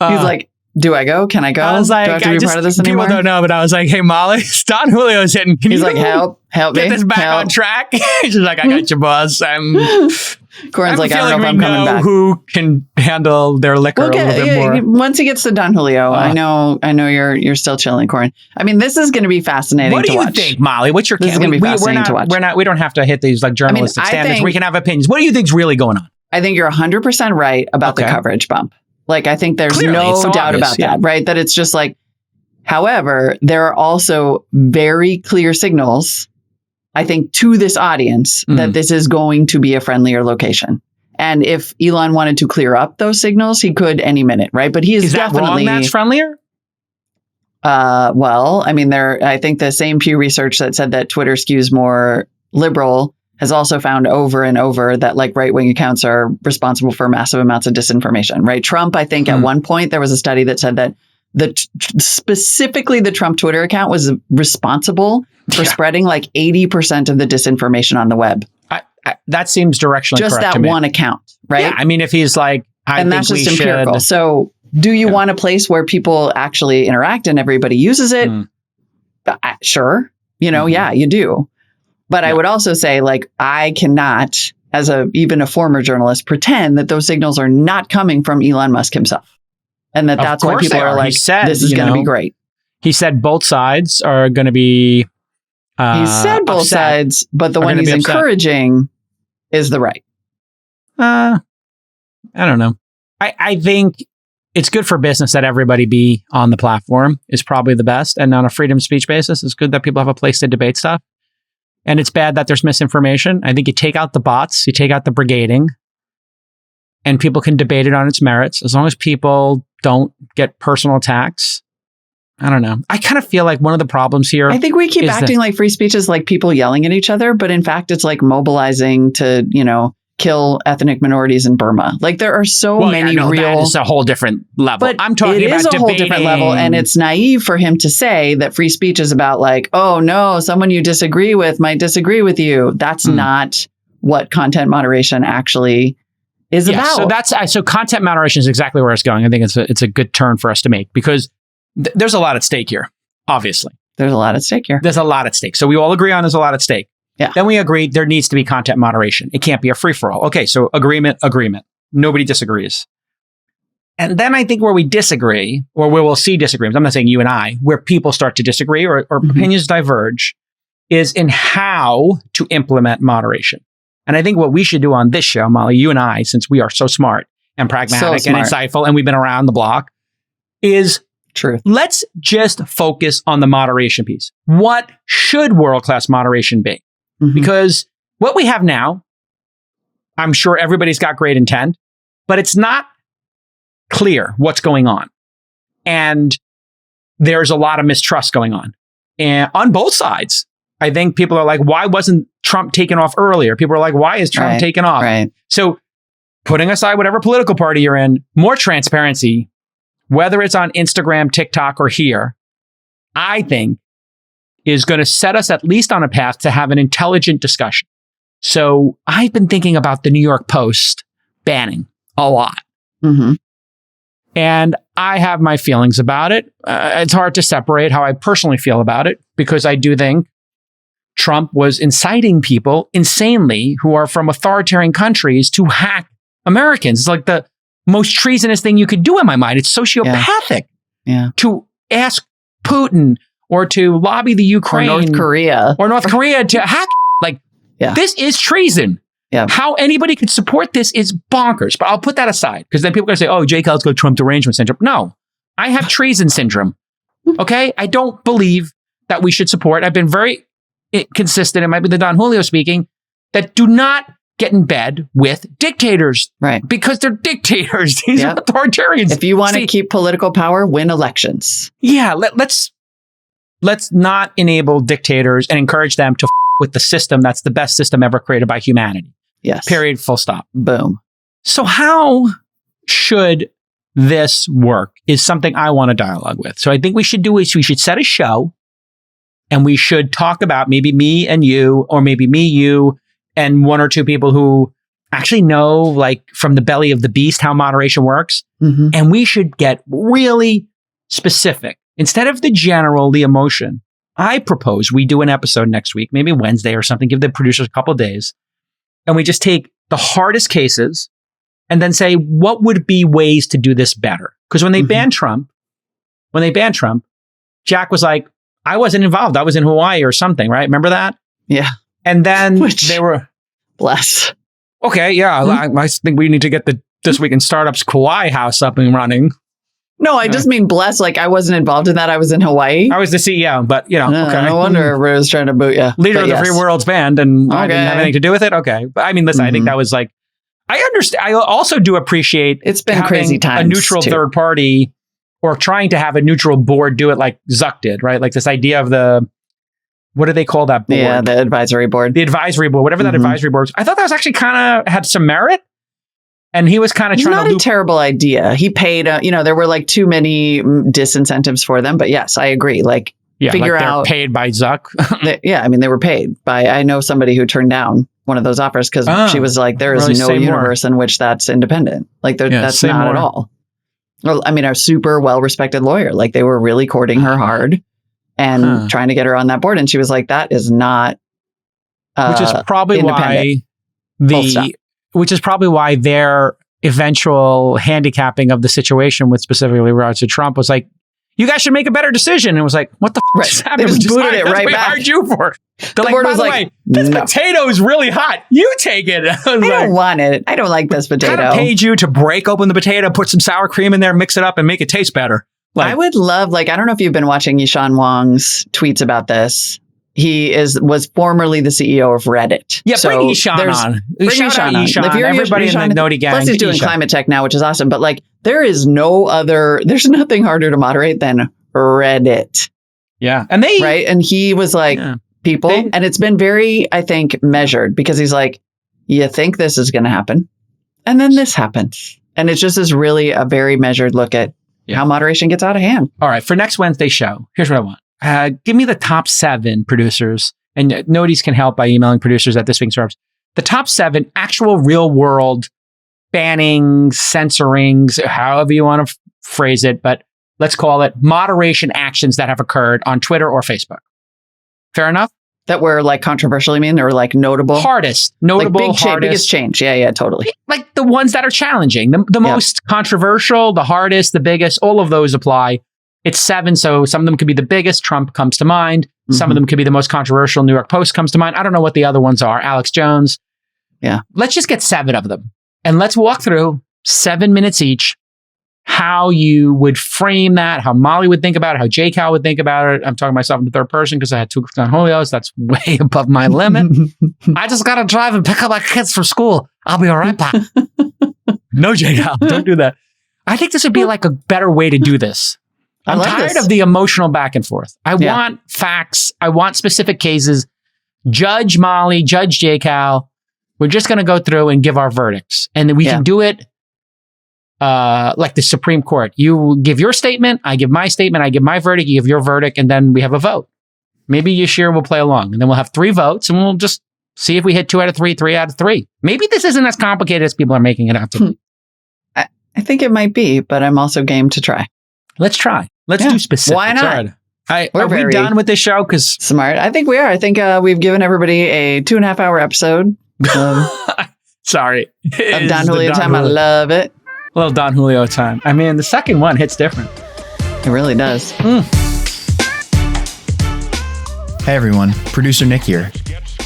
[SPEAKER 1] He's like, do I go? Can I go?
[SPEAKER 2] I was like,
[SPEAKER 1] do I have to be part of this anymore?
[SPEAKER 2] People don't know, but I was like, hey, Molly, Don Julio's hitting.
[SPEAKER 1] He's like, help me.
[SPEAKER 2] Get this back on track. She's like, I got you, boss.
[SPEAKER 1] Corin's like, I don't know if I'm coming back.
[SPEAKER 2] Who can handle their liquor a little bit more.
[SPEAKER 1] Once he gets to Don Julio, I know you're still chilling, Corin. I mean, this is going to be fascinating to watch.
[SPEAKER 2] What do you think, Molly? What's your
[SPEAKER 1] This is going to be fascinating to watch.
[SPEAKER 2] We don't have to hit these like journalistic standards. We can have opinions. What do you think's really going on?
[SPEAKER 1] I think you're 100% right about the coverage bump. Like, I think there's no doubt about that, right? That it's just like, however, there are also very clear signals, I think, to this audience that this is going to be a friendlier location. And if Elon wanted to clear up those signals, he could any minute, right? But he is definitely...
[SPEAKER 2] That wrong, that's friendlier?
[SPEAKER 1] Well, I mean, I think the same Pew Research that said that Twitter skews more liberal has also found over and over that like right-wing accounts are responsible for massive amounts of disinformation, right? Trump, I think at one point there was a study that said that specifically the Trump Twitter account was responsible for spreading like 80% of the disinformation on the web.
[SPEAKER 2] That seems directionally
[SPEAKER 1] just
[SPEAKER 2] correct
[SPEAKER 1] that
[SPEAKER 2] to me.
[SPEAKER 1] one account, right?
[SPEAKER 2] Yeah, I mean, if he's like,
[SPEAKER 1] and that's just empirical. So do you want a place where people actually interact and everybody uses it? Sure. Yeah, you do. But I would also say, like, I cannot, as even a former journalist, pretend that those signals are not coming from Elon Musk himself. And that's why people are like, this is going to be great.
[SPEAKER 2] He said both sides are going to be
[SPEAKER 1] he said both sides, but the one he's encouraging is the right.
[SPEAKER 2] I don't know. I think it's good for business that everybody be on the platform is probably the best. And on a freedom of speech basis, it's good that people have a place to debate stuff. And it's bad that there's misinformation. I think you take out the bots, you take out the brigading, and people can debate it on its merits. As long as people don't get personal attacks I don't know. I kind of feel like one of the problems here.
[SPEAKER 1] I think we keep acting like free speech is like people yelling at each other, but in fact, it's like mobilizing to, kill ethnic minorities in Burma. Like there are many real.
[SPEAKER 2] That is a whole different level.
[SPEAKER 1] But
[SPEAKER 2] I'm talking about
[SPEAKER 1] it is a whole different level, and it's naive for him to say that free speech is about like, oh no, someone you disagree with might disagree with you. That's not what content moderation actually is about.
[SPEAKER 2] So content moderation is exactly where it's going. I think it's a good turn for us to make because there's a lot at stake here. Obviously,
[SPEAKER 1] there's a lot at stake here.
[SPEAKER 2] There's a lot at stake. So we all agree on there's a lot at stake.
[SPEAKER 1] Yeah.
[SPEAKER 2] Then we agree there needs to be content moderation. It can't be a free for all. Okay. So agreement. Nobody disagrees. And then I think where we disagree, or where we'll see disagreements, I'm not saying you and I, where people start to disagree or opinions diverge, is in how to implement moderation. And I think what we should do on this show, Molly, you and I, since we are so smart and pragmatic and insightful, and we've been around the block, is
[SPEAKER 1] truth.
[SPEAKER 2] Let's just focus on the moderation piece. What should world-class moderation be? Because what we have now, I'm sure everybody's got great intent, but it's not clear what's going on. And there's a lot of mistrust going on. And on both sides, I think people are like, why wasn't Trump taken off earlier? People are like, why is Trump taken off?
[SPEAKER 1] Right.
[SPEAKER 2] So putting aside whatever political party you're in, more transparency, whether it's on Instagram, TikTok, or here, I think is going to set us at least on a path to have an intelligent discussion. So I've been thinking about the New York Post banning a lot. And I have my feelings about it. It's hard to separate how I personally feel about it because I do think Trump was inciting people insanely who are from authoritarian countries to hack Americans. It's like the most treasonous thing you could do in my mind. It's sociopathic to ask Putin or to lobby the Ukraine
[SPEAKER 1] or North Korea
[SPEAKER 2] to hack. This is treason. How anybody could support this is bonkers. But I'll put that aside because then people are going to say, oh, Jay Cald's got Trump derangement syndrome. No, I have treason syndrome. Okay. I don't believe that we should support. I've been very consistent. It might be the Don Julio speaking that do not get in bed with dictators.
[SPEAKER 1] Right.
[SPEAKER 2] Because they're dictators. These are authoritarians.
[SPEAKER 1] If you want to keep political power, win elections.
[SPEAKER 2] Yeah. Let's not enable dictators and encourage them to with the system that's the best system ever created by humanity.
[SPEAKER 1] Yes.
[SPEAKER 2] Period. Full stop.
[SPEAKER 1] Boom.
[SPEAKER 2] So how should this work is something I want to dialogue with. So I think we should set a show and we should talk about maybe me and you, or maybe me, you, and one or two people who actually know, like from the belly of the beast, how moderation works. And we should get really specific. Instead of the general, the emotion, I propose we do an episode next week, maybe Wednesday or something, give the producers a couple of days, and we just take the hardest cases and then say, what would be ways to do this better? Because when they banned Trump, Jack was like, I wasn't involved. I was in Hawaii or something, right? Remember that?
[SPEAKER 1] Yeah.
[SPEAKER 2] And then they were...
[SPEAKER 1] Bless.
[SPEAKER 2] Okay, yeah. I think we need to get the This Week in Startups Kauai house up and running.
[SPEAKER 1] No, I just mean bless. Like I wasn't involved in that. I was in Hawaii.
[SPEAKER 2] I was the CEO, but okay.
[SPEAKER 1] No wonder everybody was trying to boot you.
[SPEAKER 2] Leader of the Free World's band, and I didn't have anything to do with it. Okay, but I mean, listen, I think that was like, I understand. I also do appreciate
[SPEAKER 1] it's been crazy times.
[SPEAKER 2] A neutral third party, or trying to have a neutral board do it like Zuck did, right? Like this idea of the, what do they call that board?
[SPEAKER 1] Yeah, the advisory board.
[SPEAKER 2] The advisory board, whatever that advisory board was. I thought that was actually kind of had some merit. And he was kind of trying to
[SPEAKER 1] Not a terrible idea. He paid, there were like too many disincentives for them. But yes, I agree. Like, figure out.
[SPEAKER 2] They're paid by Zuck.
[SPEAKER 1] They were paid by, I know somebody who turned down one of those offers because she was like, there is no universe in which that's independent. Like, that's not at all. Well, I mean, our super well-respected lawyer, like they were really courting her hard and trying to get her on that board. And she was like, that is not
[SPEAKER 2] which is probably why their eventual handicapping of the situation with specifically regards to Trump was like, you guys should make a better decision. And it was like, what the f just happened?
[SPEAKER 1] They just booted it right back.
[SPEAKER 2] That's what we hired you for. They're like, by the way, this potato is really hot. You take it. I
[SPEAKER 1] don't want it. I don't like this potato.
[SPEAKER 2] I kind of paid you to break open the potato, put some sour cream in there, mix it up, and make it taste better.
[SPEAKER 1] I would love, I don't know if you've been watching Yishan Wang's tweets about this. He was formerly the CEO of Reddit.
[SPEAKER 2] Yeah, bring Yishan on.
[SPEAKER 1] Bring Yishan on.
[SPEAKER 2] If you're everybody in the Noti gang.
[SPEAKER 1] Plus he's doing climate tech now, which is awesome. But there's nothing harder to moderate than Reddit.
[SPEAKER 2] Yeah. And
[SPEAKER 1] right. And he was like, people, and it's been very, I think, measured because he's like, you think this is going to happen. And then this happens. And it's just this really a very measured look at how moderation gets out of hand.
[SPEAKER 2] All right. For next Wednesday's show, here's what I want. Give me the top 7 producers. And notice can help by emailing producers at This Week in Startups. The top 7 actual real world bannings, censorings, however you want to phrase it. But let's call it moderation actions that have occurred on Twitter or Facebook. Fair enough?
[SPEAKER 1] That were like controversial, you mean? Or like notable?
[SPEAKER 2] Notable,
[SPEAKER 1] like biggest change. Yeah, totally.
[SPEAKER 2] Like the ones that are challenging. The most controversial, the hardest, the biggest, all of those apply. It's 7, so some of them could be the biggest. Trump comes to mind. Some of them could be the most controversial. New York Post comes to mind. I don't know what the other ones are. Alex Jones.
[SPEAKER 1] Yeah.
[SPEAKER 2] Let's just get 7 of them. And let's walk through 7 minutes each, how you would frame that, how Molly would think about it, how J. Cal would think about it. I'm talking myself in the third person because I had 2 Don Julios. That's way above my limit. I just got to drive and pick up my kids from school. I'll be all right back. No, J. Cal, don't do that. I think this would be like a better way to do this. I'm tired of the emotional back and forth. I want facts. I want specific cases. Judge Molly, Judge J. Cal. We're just going to go through and give our verdicts. And then we can do it like the Supreme Court. You give your statement, I give my statement, I give my verdict, you give your verdict, and then we have a vote. Maybe Yashir will play along. And then we'll have 3 votes, and we'll just see if we hit 2 out of 3, 3 out of 3. Maybe this isn't as complicated as people are making it out to be.
[SPEAKER 1] I think it might be, but I'm also game to try.
[SPEAKER 2] Let's try. Let's do specifics.
[SPEAKER 1] Why not?
[SPEAKER 2] Are we done with this show? Because
[SPEAKER 1] smart. I think we are. I think we've given everybody a 2.5-hour episode.
[SPEAKER 2] Sorry.
[SPEAKER 1] Of Don Julio time. I love it.
[SPEAKER 2] A little Don Julio time. I mean, the second one hits different.
[SPEAKER 1] It really does.
[SPEAKER 8] Hey everyone, producer Nick here.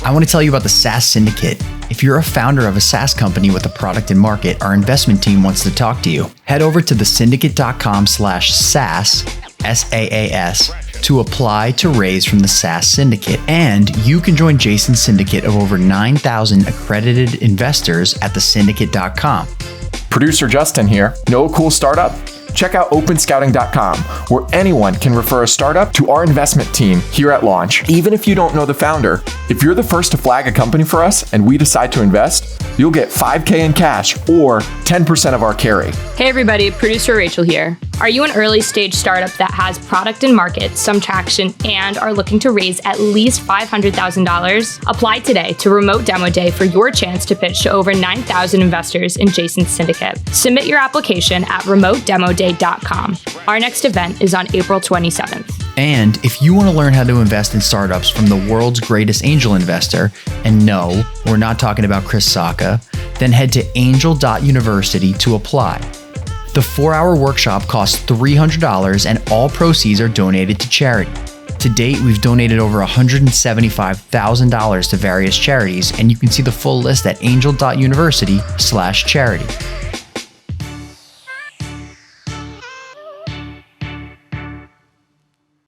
[SPEAKER 8] I want to tell you about the SaaS Syndicate. If you're a founder of a SaaS company with a product in market, our investment team wants to talk to you. Head over to thesyndicate.com/SaaS, SAAS, to apply to raise from the SaaS Syndicate. And you can join Jason's syndicate of over 9,000 accredited investors at thesyndicate.com.
[SPEAKER 9] Producer Justin here. Know a cool startup? Check out openscouting.com, where anyone can refer a startup to our investment team here at launch. Even if you don't know the founder, if you're the first to flag a company for us and we decide to invest, you'll get $5,000 in cash or 10% of our carry.
[SPEAKER 10] Hey everybody, producer Rachel here. Are you an early stage startup that has product in market, some traction, and are looking to raise at least $500,000? Apply today to Remote Demo Day for your chance to pitch to over 9,000 investors in Jason's syndicate. Submit your application at remotedemoday.com. Our next event is on April 27th.
[SPEAKER 8] And if you want to learn how to invest in startups from the world's greatest angel investor, and no, we're not talking about Chris Sacca, then head to angel.university to apply. The 4-hour workshop costs $300 and all proceeds are donated to charity. To date, we've donated over $175,000 to various charities, and you can see the full list at angel.university/charity.